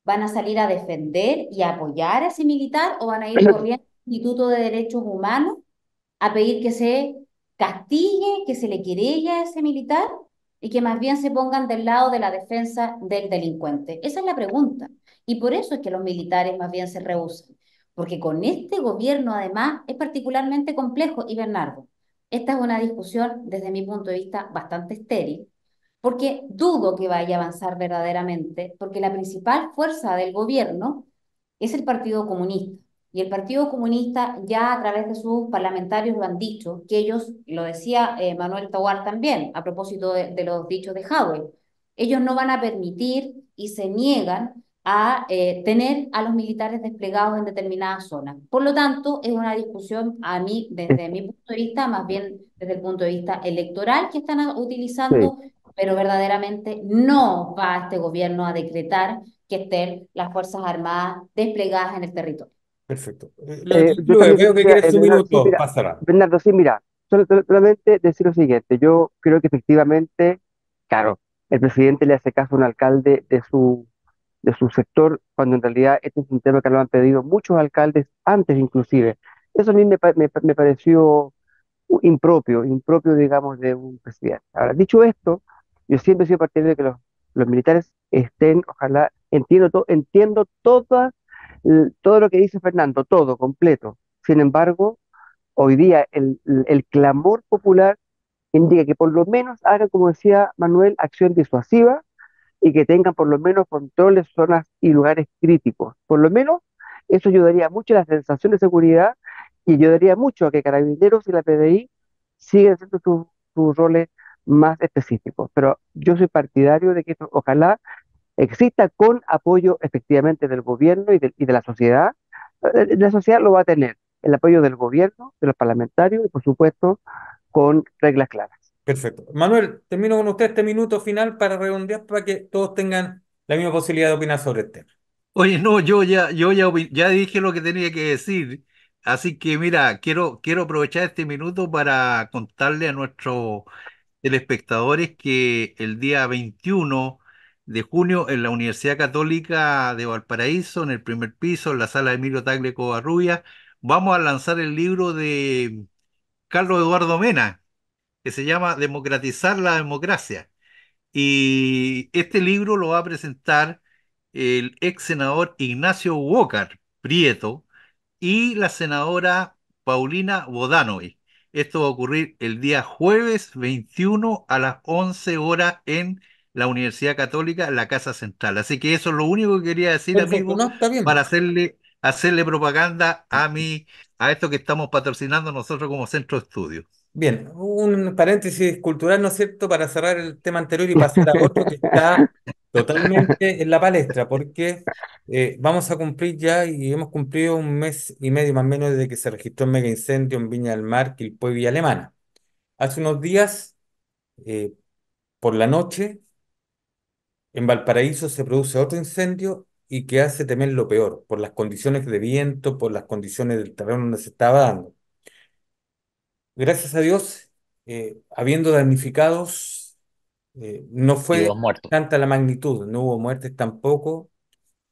¿Van a salir a defender y a apoyar a ese militar o van a ir corriendo al Instituto de Derechos Humanos a pedir que se castigue, que se le querelle a ese militar y que más bien se pongan del lado de la defensa del delincuente? Esa es la pregunta. Y por eso es que los militares más bien se rehúsan. Porque con este gobierno, además, es particularmente complejo. Y Bernardo, esta es una discusión, desde mi punto de vista, bastante estéril, porque dudo que vaya a avanzar verdaderamente, porque la principal fuerza del gobierno es el Partido Comunista. Y el Partido Comunista ya a través de sus parlamentarios lo han dicho, que ellos, lo decía Manuel Tawar también, a propósito de los dichos de Howell, ellos no van a permitir y se niegan a tener a los militares desplegados en determinadas zonas. Por lo tanto, es una discusión a mí, desde mi punto de vista, más bien desde el punto de vista electoral que están Sí. utilizando, pero verdaderamente no va este gobierno a decretar que estén las Fuerzas Armadas desplegadas en el territorio. Perfecto. Yo Luis, también veo que quisiera, quieres un Bernardo, sí, minuto mira, para cerrar. Bernardo, sí, mira, solamente decir lo siguiente, yo creo que efectivamente, claro, el presidente le hace caso a un alcalde de su sector, cuando en realidad este es un tema que lo han pedido muchos alcaldes antes inclusive. Eso a mí me pareció impropio, digamos, de un presidente. Ahora, dicho esto, yo siempre he sido partidario de que los militares estén, ojalá, entiendo todo lo que dice Fernando, todo, completo. Sin embargo, hoy día el clamor popular indica que por lo menos hagan, como decía Manuel, acción disuasiva y que tengan por lo menos controles, zonas y lugares críticos. Por lo menos eso ayudaría mucho a la sensación de seguridad y ayudaría mucho a que Carabineros y la PDI sigan haciendo sus roles más específicos. Pero yo soy partidario de que esto ojalá exista con apoyo efectivamente del gobierno y de la sociedad. La sociedad lo va a tener, el apoyo del gobierno, de los parlamentarios y por supuesto con reglas claras. Perfecto. Manuel, termino con usted este minuto final para redondear para que todos tengan la misma posibilidad de opinar sobre el tema. Oye, no, ya dije lo que tenía que decir. Así que mira, quiero aprovechar este minuto para contarle a nuestros telespectadores que el día 21 de junio en la Universidad Católica de Valparaíso, en el primer piso, en la sala Emilio Tagle Covarrubias, vamos a lanzar el libro de Carlos Eduardo Mena, que se llama Democratizar la democracia. Y este libro lo va a presentar el ex senador Ignacio Walker Prieto y la senadora Paulina Bodanovich. Esto va a ocurrir el día jueves 21 a las 11 horas en la Universidad Católica, en la Casa Central. Así que eso es lo único que quería decir, Perfecto, amigo, no, está para bien. hacerle propaganda a esto que estamos patrocinando nosotros como centro de estudio. Bien, un paréntesis cultural, ¿no es cierto?, para cerrar el tema anterior y pasar a otro que está totalmente en la palestra, porque vamos a cumplir ya y hemos cumplido un mes y medio más o menos desde que se registró un mega incendio en Viña del Mar, Quilpué y Villa Alemana. Hace unos días, eh, por la noche, en Valparaíso se produce otro incendio y que hace temer lo peor, por las condiciones de viento, por las condiciones del terreno donde se estaba dando. Gracias a Dios, habiendo damnificados, no Y dos fue muertos. tanta la magnitud, no hubo muertes tampoco.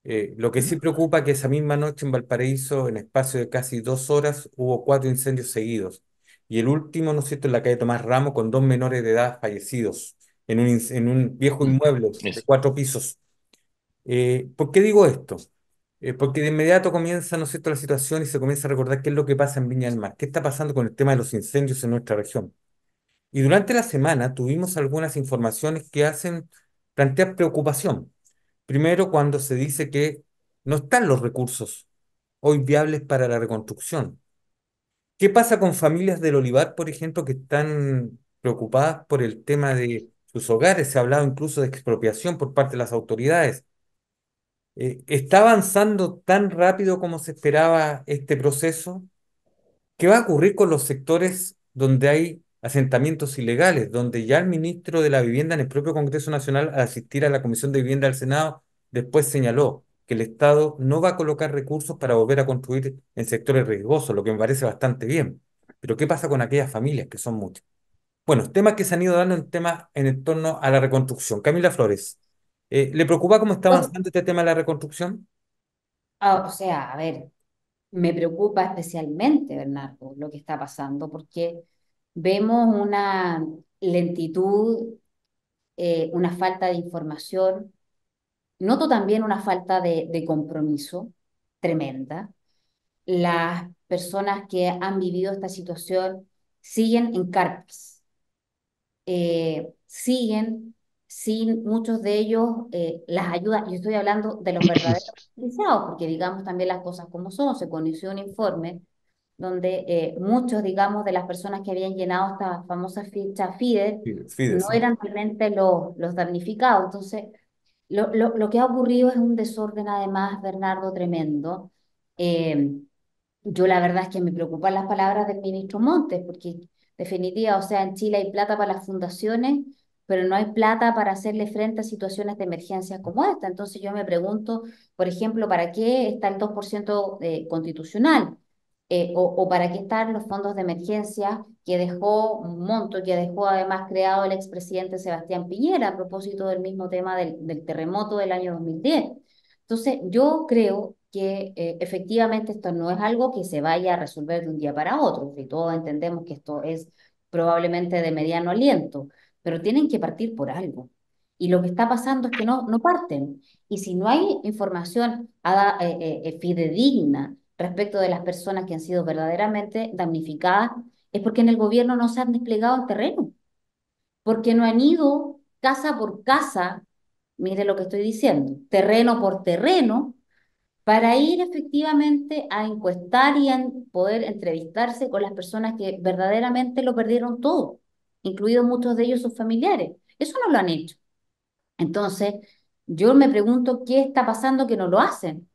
Lo que sí preocupa es que esa misma noche en Valparaíso, en espacio de casi 2 horas, hubo 4 incendios seguidos. Y el último, ¿no es cierto?, en la calle Tomás Ramos, con 2 menores de edad fallecidos en un viejo Mm, inmueble de eso. 4 pisos. ¿Por qué digo esto? Porque de inmediato comienza, ¿no es cierto?, la situación y se comienza a recordar qué es lo que pasa en Viña del Mar, qué está pasando con el tema de los incendios en nuestra región. Y durante la semana tuvimos algunas informaciones que hacen plantear preocupación. Primero, cuando se dice que no están los recursos hoy viables para la reconstrucción. ¿Qué pasa con familias del Olivar, por ejemplo, que están preocupadas por el tema de sus hogares? Se ha hablado incluso de expropiación por parte de las autoridades. ¿Está avanzando tan rápido como se esperaba este proceso? ¿Qué va a ocurrir con los sectores donde hay asentamientos ilegales, donde ya el ministro de la Vivienda en el propio Congreso Nacional, al asistir a la Comisión de Vivienda del Senado, después señaló que el Estado no va a colocar recursos para volver a construir en sectores riesgosos, lo que me parece bastante bien. Pero ¿qué pasa con aquellas familias que son muchas? Bueno, temas que se han ido dando en temas en torno a la reconstrucción. Camila Flores, ¿le preocupa cómo está O, avanzando este tema de la reconstrucción? o sea, a ver, me preocupa especialmente, Bernardo, lo que está pasando, porque vemos una lentitud, una falta de información. Noto también una falta de compromiso tremenda. Las personas que han vivido esta situación siguen en carpas, siguen sin muchos de ellos las ayudas. Yo estoy hablando de los verdaderos beneficiados, porque digamos también las cosas como son. Se conoció un informe donde muchos, digamos, de las personas que habían llenado esta famosa ficha FIDE no Fíjese. eran realmente los damnificados. Entonces, lo que ha ocurrido es un desorden, además, Bernardo, tremendo. Eh, yo la verdad es que me preocupan las palabras del ministro Montes, porque definitiva, o sea, en Chile hay plata para las fundaciones, pero no hay plata para hacerle frente a situaciones de emergencia como esta. Entonces yo me pregunto, por ejemplo, ¿para qué está el 2% constitucional? O para qué están los fondos de emergencia que dejó un monto, que dejó además creado el expresidente Sebastián Piñera a propósito del mismo tema del terremoto del año 2010. Entonces, yo creo que efectivamente esto no es algo que se vaya a resolver de un día para otro, y todos entendemos que esto es probablemente de mediano aliento, pero tienen que partir por algo. Y lo que está pasando es que no parten. Y si no hay información fidedigna respecto de las personas que han sido verdaderamente damnificadas, es porque en el gobierno no se han desplegado en terreno, porque no han ido casa por casa, mire lo que estoy diciendo, terreno por terreno, para ir efectivamente a encuestar y a poder entrevistarse con las personas que verdaderamente lo perdieron todo, incluidos muchos de ellos sus familiares. Eso no lo han hecho. Entonces, yo me pregunto qué está pasando que no lo hacen.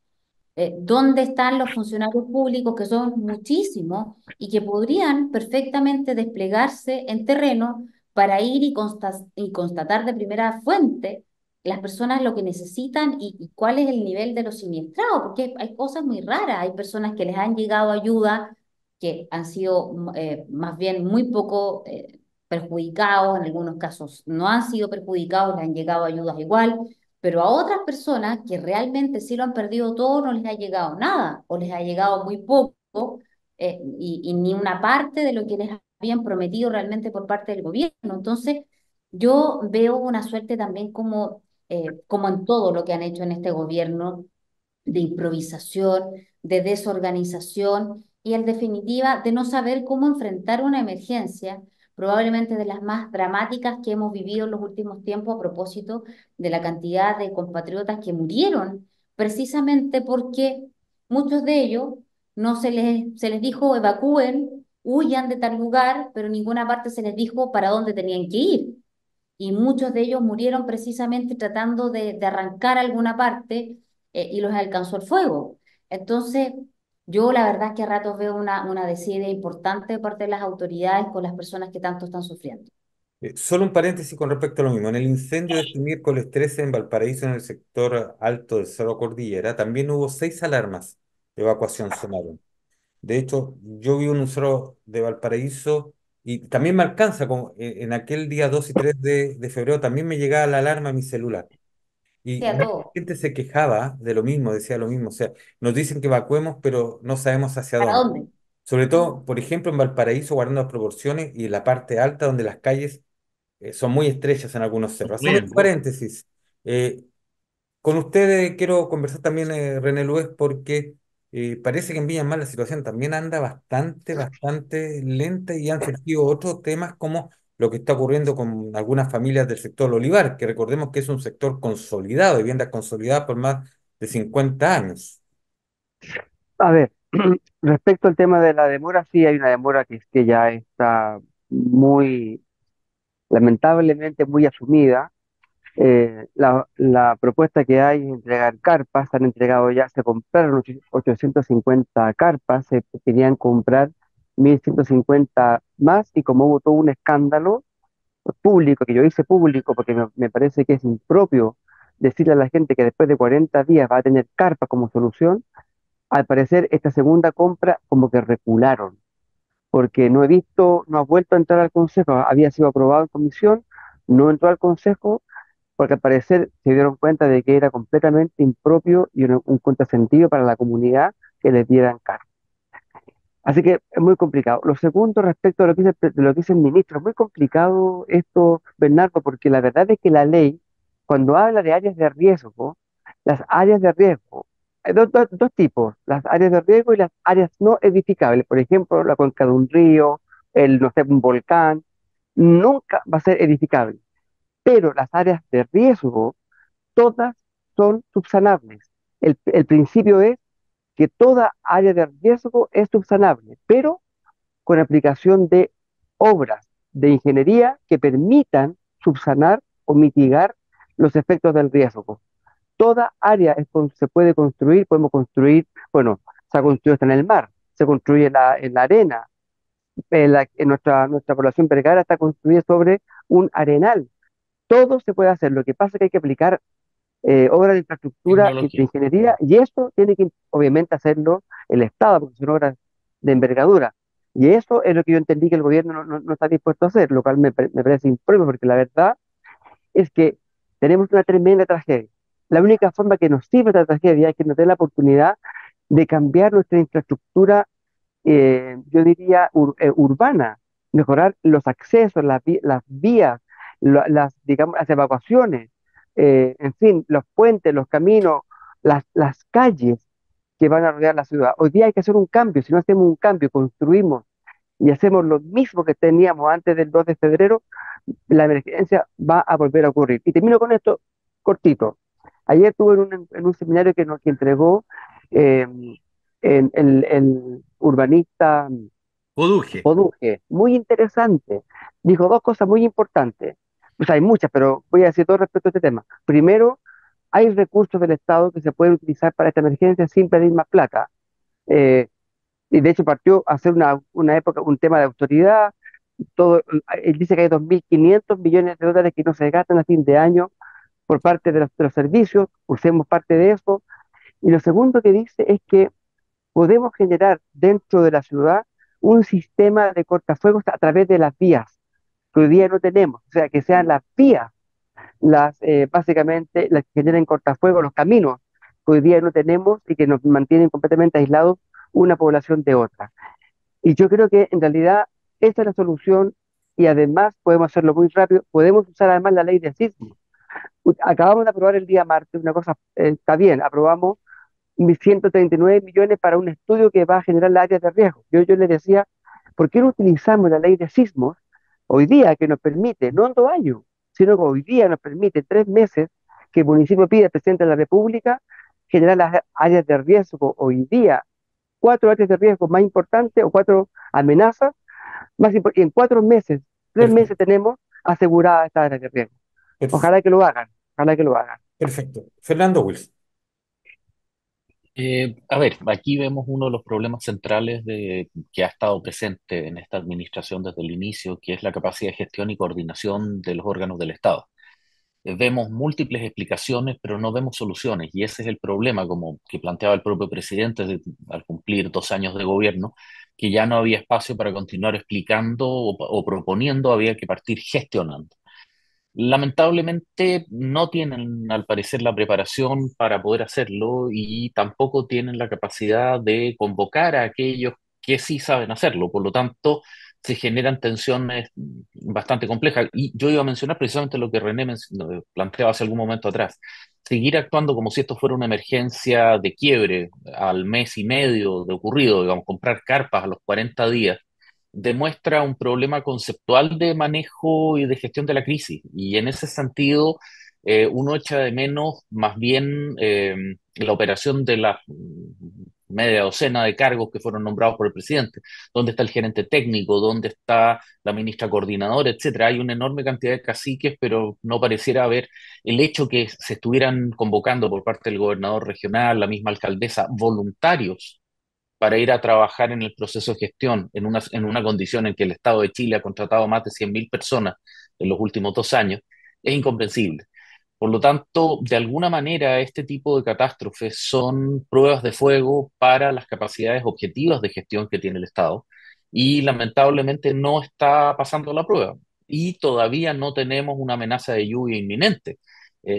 ¿Dónde están los funcionarios públicos, que son muchísimos y que podrían perfectamente desplegarse en terreno para ir y constatar de primera fuente las personas lo que necesitan y cuál es el nivel de los siniestrados? Porque hay cosas muy raras, hay personas que les han llegado ayuda que han sido más bien muy poco perjudicados, en algunos casos no han sido perjudicados, les han llegado ayudas igual, pero a otras personas que realmente sí lo han perdido todo no les ha llegado nada o les ha llegado muy poco, y ni una parte de lo que les habían prometido realmente por parte del gobierno. Entonces, yo veo una suerte también como en todo lo que han hecho en este gobierno, de improvisación, de desorganización y en definitiva de no saber cómo enfrentar una emergencia, probablemente de las más dramáticas que hemos vivido en los últimos tiempos a propósito de la cantidad de compatriotas que murieron, precisamente porque muchos de ellos no se les dijo evacúen, huyan de tal lugar, pero en ninguna parte se les dijo para dónde tenían que ir, y muchos de ellos murieron precisamente tratando de arrancar alguna parte, y los alcanzó el fuego. Entonces, yo la verdad es que a ratos veo una desidia importante de parte de las autoridades con las personas que tanto están sufriendo. Solo un paréntesis con respecto a lo mismo. En el incendio de este miércoles 13 en Valparaíso, en el sector alto del Cerro Cordillera, también hubo 6 alarmas de evacuación sonaron. De hecho, yo vivo en un cerro de Valparaíso y también me alcanza, en aquel día 2 y 3 de febrero, también me llegaba la alarma a mi celular. Sí, Y a mucha todo. gente se quejaba de lo mismo, decía lo mismo. O sea, nos dicen que evacuemos, pero no sabemos hacia ¿Para dónde. dónde? Sobre todo, por ejemplo, en Valparaíso, guardando las proporciones y en la parte alta, donde las calles son muy estrechas en algunos cerros. Haciendo un Riesgo. paréntesis, eh, con ustedes quiero conversar también, René Luez, porque parece que en Viña Mar la situación también anda bastante lenta y han surgido otros temas como lo que está ocurriendo con algunas familias del sector olivar, que recordemos que es un sector consolidado, viviendas consolidadas por más de 50 años. A ver, respecto al tema de la demora, sí hay una demora que ya está muy, lamentablemente muy asumida. La propuesta que hay es entregar carpas, han entregado ya, se compraron 850 carpas, se querían comprar 1150 más y como hubo todo un escándalo público, que yo hice público porque me parece que es impropio decirle a la gente que después de 40 días va a tener carpa como solución, al parecer esta segunda compra como que recularon, porque no he visto, no ha vuelto a entrar al Consejo, había sido aprobado en comisión, no entró al Consejo, porque al parecer se dieron cuenta de que era completamente impropio y un contrasentido para la comunidad que les dieran carpa. Así que es muy complicado. Lo segundo, respecto a lo que dice, de lo que dice el ministro, es muy complicado esto, Bernardo, porque la verdad es que la ley, cuando habla de áreas de riesgo, las áreas de riesgo, hay dos tipos, las áreas de riesgo y las áreas no edificables. Por ejemplo, la cuenca de un río, no sé, un volcán, nunca va a ser edificable. Pero las áreas de riesgo, todas son subsanables. El principio es que toda área de riesgo es subsanable, pero con aplicación de obras de ingeniería que permitan subsanar o mitigar los efectos del riesgo. Toda área se puede construir, podemos construir, bueno, se ha construido hasta en el mar, se construye en la arena, nuestra población vergara está construida sobre un arenal. Todo se puede hacer, lo que pasa es que hay que aplicar obras de infraestructura y de Tecnología. ingeniería, y eso tiene que obviamente hacerlo el Estado, porque son obras de envergadura. Y eso es lo que yo entendí que el gobierno no está dispuesto a hacer, lo cual me parece impropio, porque la verdad es que tenemos una tremenda tragedia. La única forma que nos sirve esta tragedia es que nos dé la oportunidad de cambiar nuestra infraestructura, yo diría, urbana, mejorar los accesos, las vías, digamos, las evacuaciones, en fin, los puentes, los caminos, las calles que van a rodear la ciudad. Hoy día hay que hacer un cambio. Si no hacemos un cambio, construimos y hacemos lo mismo que teníamos antes del 2 de febrero, la emergencia va a volver a ocurrir. Y termino con esto cortito. Ayer estuve en un seminario que entregó eh, el urbanista Coduje. Poduje, muy interesante. Dijo dos cosas muy importantes. Pues hay muchas, pero voy a decir todo respecto a este tema. Primero, hay recursos del Estado que se pueden utilizar para esta emergencia sin pedir más plata. Eh, y de hecho partió a hacer una época, un tema de autoridad. Todo, él dice que hay 2.500 millones de dólares que no se gastan a fin de año por parte de los servicios, usemos parte de eso. Y lo segundo que dice es que podemos generar dentro de la ciudad un sistema de cortafuegos a través de las vías, que hoy día no tenemos. O sea, que sean las vías básicamente las que generen cortafuegos, los caminos, que hoy día no tenemos y que nos mantienen completamente aislados una población de otra. Y yo creo que en realidad esa es la solución y además podemos hacerlo muy rápido. Podemos usar además la ley de sismo. Acabamos de aprobar el día martes una cosa, está bien, aprobamos 139 millones para un estudio que va a generar las áreas de riesgo. Yo le decía, ¿por qué no utilizamos la ley de sismos hoy día que nos permite, no en 2 años, sino que hoy día nos permite 3 meses que el municipio pide al presidente de la República generar las áreas de riesgo hoy día, 4 áreas de riesgo más importantes o 4 amenazas y en 4 meses, tres Perfecto, meses tenemos aseguradas estas áreas de riesgo. Ojalá que lo hagan, ojalá que lo hagan. perfecto. Fernando Wilson. A ver, aquí vemos uno de los problemas centrales que ha estado presente en esta administración desde el inicio, que es la capacidad de gestión y coordinación de los órganos del Estado. Vemos múltiples explicaciones, pero no vemos soluciones, y ese es el problema, como que planteaba el propio presidente al cumplir 2 años de gobierno, que ya no había espacio para continuar explicando o proponiendo, había que partir gestionando. Lamentablemente no tienen, al parecer, la preparación para poder hacerlo y tampoco tienen la capacidad de convocar a aquellos que sí saben hacerlo. Por lo tanto, se generan tensiones bastante complejas. Y yo iba a mencionar precisamente lo que planteaba hace algún momento atrás. Seguir actuando como si esto fuera una emergencia de quiebre al mes y medio de ocurrido, digamos, comprar carpas a los 40 días demuestra un problema conceptual de manejo y de gestión de la crisis. Y en ese sentido, uno echa de menos más bien la operación de la media docena de cargos que fueron nombrados por el presidente. ¿Dónde está el gerente técnico? ¿Dónde está la ministra coordinadora? Etcétera. Hay una enorme cantidad de caciques, pero no pareciera haber el hecho que se estuvieran convocando por parte del gobernador regional, la misma alcaldesa, voluntarios para ir a trabajar en el proceso de gestión en una condición en que el Estado de Chile ha contratado más de 100.000 personas en los últimos 2 años, es incomprensible. Por lo tanto, de alguna manera, este tipo de catástrofes son pruebas de fuego para las capacidades objetivas de gestión que tiene el Estado y lamentablemente no está pasando la prueba. Y todavía no tenemos una amenaza de lluvia inminente,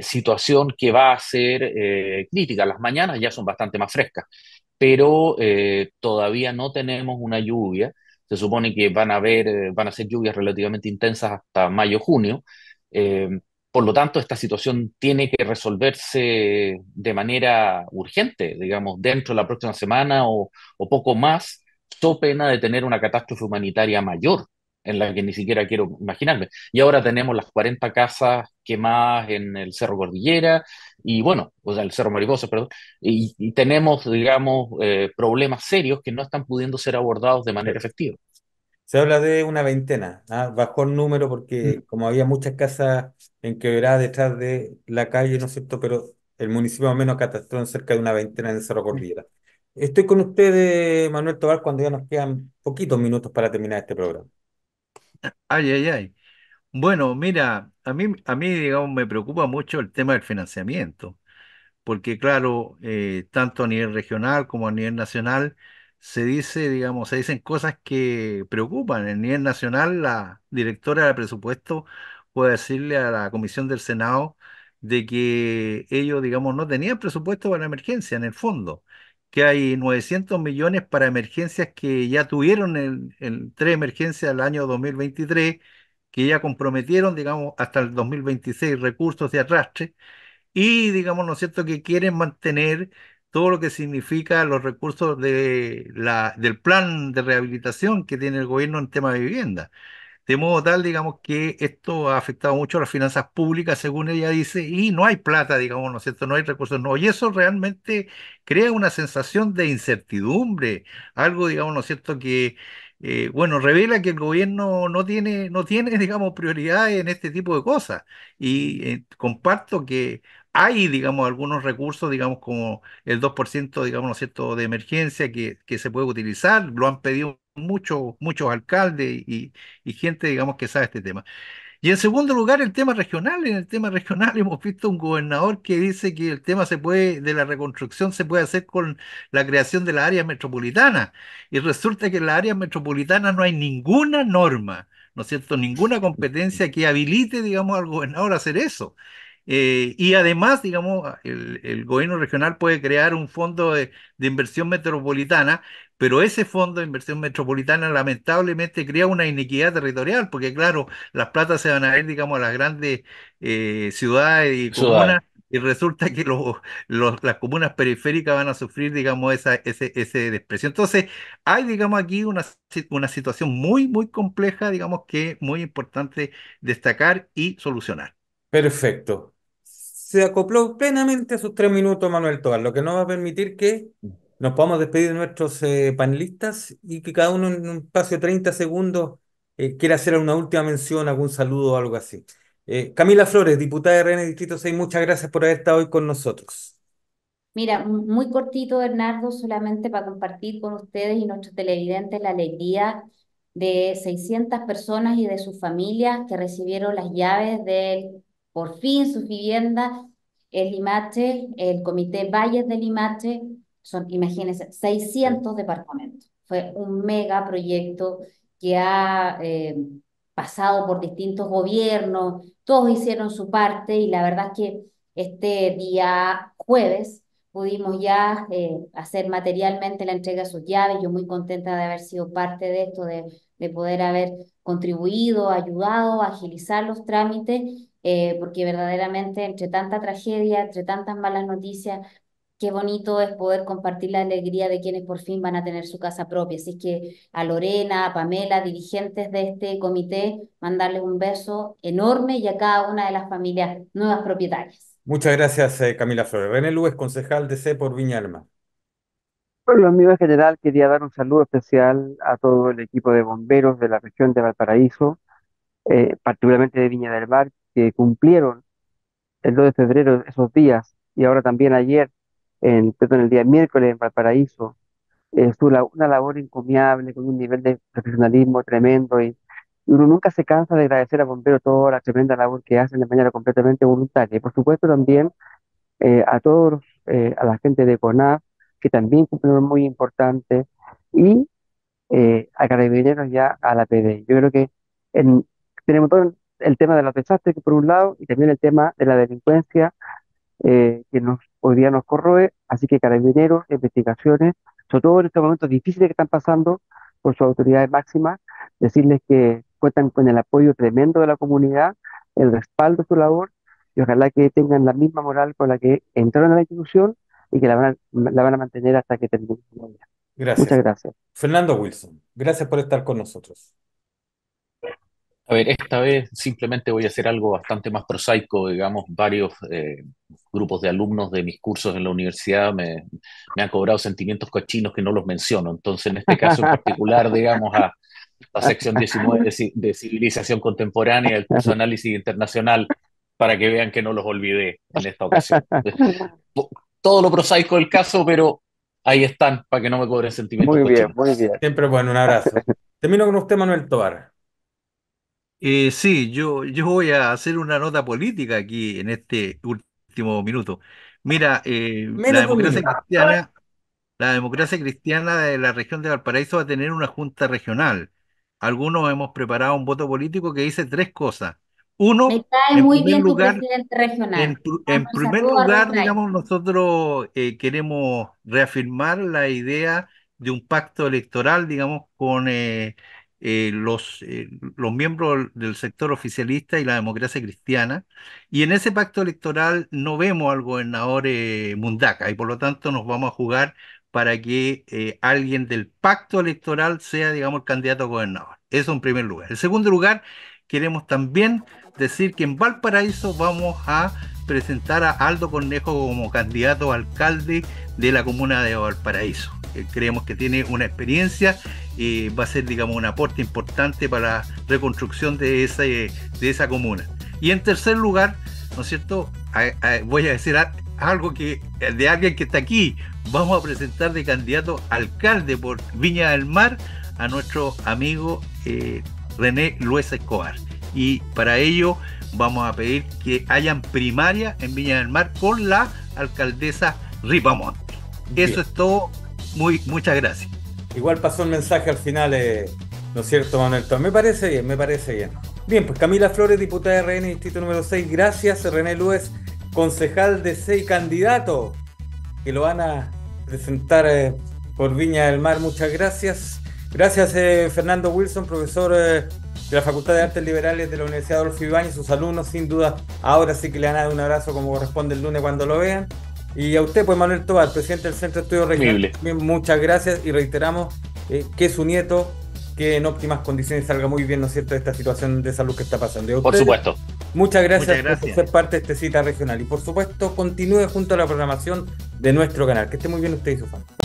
situación que va a ser crítica. Las mañanas ya son bastante más frescas, pero todavía no tenemos una lluvia. Se supone que van a ser lluvias relativamente intensas hasta mayo-junio. Eh, por lo tanto, esta situación tiene que resolverse de manera urgente, digamos, dentro de la próxima semana o poco más, so pena de tener una catástrofe humanitaria mayor, en la que ni siquiera quiero imaginarme. Y ahora tenemos las 40 casas quemadas en el Cerro Cordillera, y bueno, o sea, el Cerro Mariposa, perdón, y tenemos, digamos, problemas serios que no están pudiendo ser abordados de manera efectiva. Se habla de una veintena, ¿ah? Bajó el número porque como había muchas casas en quebrada detrás de la calle, ¿no es cierto? Pero el municipio más o menos catastró en cerca de una veintena en el Cerro Cordillera. Estoy con usted, Manuel Tobar, cuando ya nos quedan poquitos minutos para terminar este programa. Ay, ay, ay. Bueno, mira, a mí, digamos, me preocupa mucho el tema del financiamiento. Porque claro, tanto a nivel regional como a nivel nacional se dice, digamos, se dicen cosas que preocupan. En nivel nacional, la directora de presupuesto puede decirle a la comisión del Senado de que ellos, digamos, no tenían presupuesto para emergencia en el fondo, que hay 900 millones para emergencias que ya tuvieron en tres emergencias el año 2023, que ya comprometieron, digamos, hasta el 2026 recursos de arrastre y digamos, ¿no es cierto?, que quieren mantener todo lo que significa los recursos del plan de rehabilitación que tiene el gobierno en tema de vivienda. De modo tal, digamos, que esto ha afectado mucho a las finanzas públicas, según ella dice, y no hay plata, digamos, ¿no es cierto? No hay recursos, no. Y eso realmente crea una sensación de incertidumbre, algo, digamos, ¿no es cierto?, que, bueno, revela que el gobierno no tiene, digamos, prioridades en este tipo de cosas. Y comparto que hay, digamos, algunos recursos, digamos, como el 2%, digamos, ¿no es cierto?, de emergencia que se puede utilizar, lo han pedido muchos alcaldes y gente, digamos, que sabe este tema. Y en segundo lugar, el tema regional. En el tema regional hemos visto un gobernador que dice que el tema de la reconstrucción se puede hacer con la creación de las áreas metropolitanas. Y resulta que en las áreas metropolitanas no hay ninguna norma, ¿no es cierto? Ninguna competencia que habilite, digamos, al gobernador a hacer eso. Y además, digamos, el gobierno regional puede crear un fondo de inversión metropolitana, pero ese fondo de inversión metropolitana lamentablemente crea una inequidad territorial, porque claro, las platas se van a ir, digamos, a las grandes ciudades y Ciudades. comunas, y resulta que las comunas periféricas van a sufrir, digamos, ese desprecio. Entonces, hay, digamos, aquí una situación muy, muy compleja, digamos, que es muy importante destacar y solucionar. Perfecto. Se acopló plenamente a sus 3 minutos, Manuel Tobar, lo que nos va a permitir que nos podamos despedir de nuestros panelistas y que cada uno en un espacio de 30 segundos quiera hacer una última mención, algún saludo o algo así. Camila Flores, diputada de RN Distrito 6, muchas gracias por haber estado hoy con nosotros. Mira, muy cortito, Bernardo, solamente para compartir con ustedes y nuestros televidentes la alegría de 600 personas y de sus familias que recibieron las llaves de, por fin, sus viviendas. El Limache, el Comité Valles del Limache, son, imagínense, Sí. 600 departamentos. Fue un mega proyecto que ha pasado por distintos gobiernos, todos hicieron su parte y la verdad es que este día jueves pudimos ya hacer materialmente la entrega de sus llaves. Yo muy contenta de haber sido parte de esto, de poder haber contribuido, ayudado a agilizar los trámites, porque verdaderamente entre tanta tragedia, entre tantas malas noticias, qué bonito es poder compartir la alegría de quienes por fin van a tener su casa propia. Así es que a Lorena, a Pamela, dirigentes de este comité, mandarles un beso enorme y a cada una de las familias nuevas propietarias. Muchas gracias, Camila Flores. René Lues, concejal de C por Viña del Mar. Por lo mío en general, quería dar un saludo especial a todo el equipo de bomberos de la región de Valparaíso, particularmente de Viña del Mar, que cumplieron el 2 de febrero esos días y ahora también ayer, perdón, el día miércoles en Valparaíso, una labor encomiable con un nivel de profesionalismo tremendo y uno nunca se cansa de agradecer a bomberos toda la tremenda labor que hacen de manera completamente voluntaria. Y por supuesto también a todos, a la gente de CONAF, que también cumple un rol muy importante, y a Carabineros ya a la PD. Yo creo que en- tenemos todo el tema de los desastres que por un lado y también el tema de la delincuencia que hoy día nos corroe, así que Carabineros, investigaciones, sobre todo en estos momentos difíciles que están pasando por sus autoridades máximas, decirles que cuentan con el apoyo tremendo de la comunidad, el respaldo de su labor, y ojalá que tengan la misma moral con la que entraron a la institución y que la van a mantener hasta que termine su vida. Muchas Gracias. gracias. Fernando Wilson, gracias por estar con nosotros. A ver, esta vez simplemente voy a hacer algo bastante más prosaico, digamos, varios grupos de alumnos de mis cursos en la universidad me han cobrado sentimientos cochinos que no los menciono. Entonces, en este caso en particular, digamos, a la sección 19 de Civilización Contemporánea del curso de Análisis Internacional, para que vean que no los olvidé en esta ocasión. Todo lo prosaico del caso, pero ahí están, para que no me cobren sentimientos Muy bien, cochinos. muy bien. Siempre bueno, un abrazo. Termino con usted, Manuel Tovar. Sí, yo voy a hacer una nota política aquí en este último minuto. Mira, Menos de un minuto. la democracia cristiana de la región de Valparaíso va a tener una junta regional. Algunos hemos preparado un voto político que dice tres cosas. Me Uno, cae en muy primer bien tu lugar, presidente regional. en Mando un primer saludo a Ron lugar, Wright. digamos, nosotros queremos reafirmar la idea de un pacto electoral, digamos, con los miembros del sector oficialista y la democracia cristiana. Y en ese pacto electoral no vemos al gobernador Mundaca y por lo tanto nos vamos a jugar para que alguien del pacto electoral sea, digamos, el candidato a gobernador. Eso en primer lugar. En segundo lugar, queremos también decir que en Valparaíso vamos a presentar a Aldo Cornejo como candidato a alcalde de la comuna de Valparaíso. Creemos que tiene una experiencia y va a ser, digamos, un aporte importante para la reconstrucción de esa comuna. Y en tercer lugar, ¿no es cierto? Voy a decir algo que de alguien que está aquí. Vamos a presentar de candidato alcalde por Viña del Mar a nuestro amigo René Luis Escobar. Y para ello vamos a pedir que hayan primaria en Viña del Mar con la alcaldesa Ripamonte. Bien. Eso es todo. Muchas gracias. Igual pasó el mensaje al final, ¿no es cierto, Manuel Tovar? Me parece bien, me parece bien. Bien, pues Camila Flores, diputada de RN, distrito número 6. Gracias, René Luez, concejal de 6, candidato, que lo van a presentar por Viña del Mar. Muchas gracias. Gracias, Fernando Wilson, profesor de la Facultad de Artes Liberales de la Universidad Adolfo Ibáñez. Sus alumnos, sin duda, ahora sí que le van a dar un abrazo como corresponde el lunes cuando lo vean. Y a usted, pues Manuel Tovar, presidente del Centro de Estudios Regionales, también muchas gracias y reiteramos que su nieto, que en óptimas condiciones salga muy bien, ¿no es cierto?, de esta situación de salud que está pasando. Y a Por ustedes, supuesto. muchas gracias por gracias. ser parte de esta cita regional. Y por supuesto, continúe junto a la programación de nuestro canal. Que esté muy bien usted y su familia.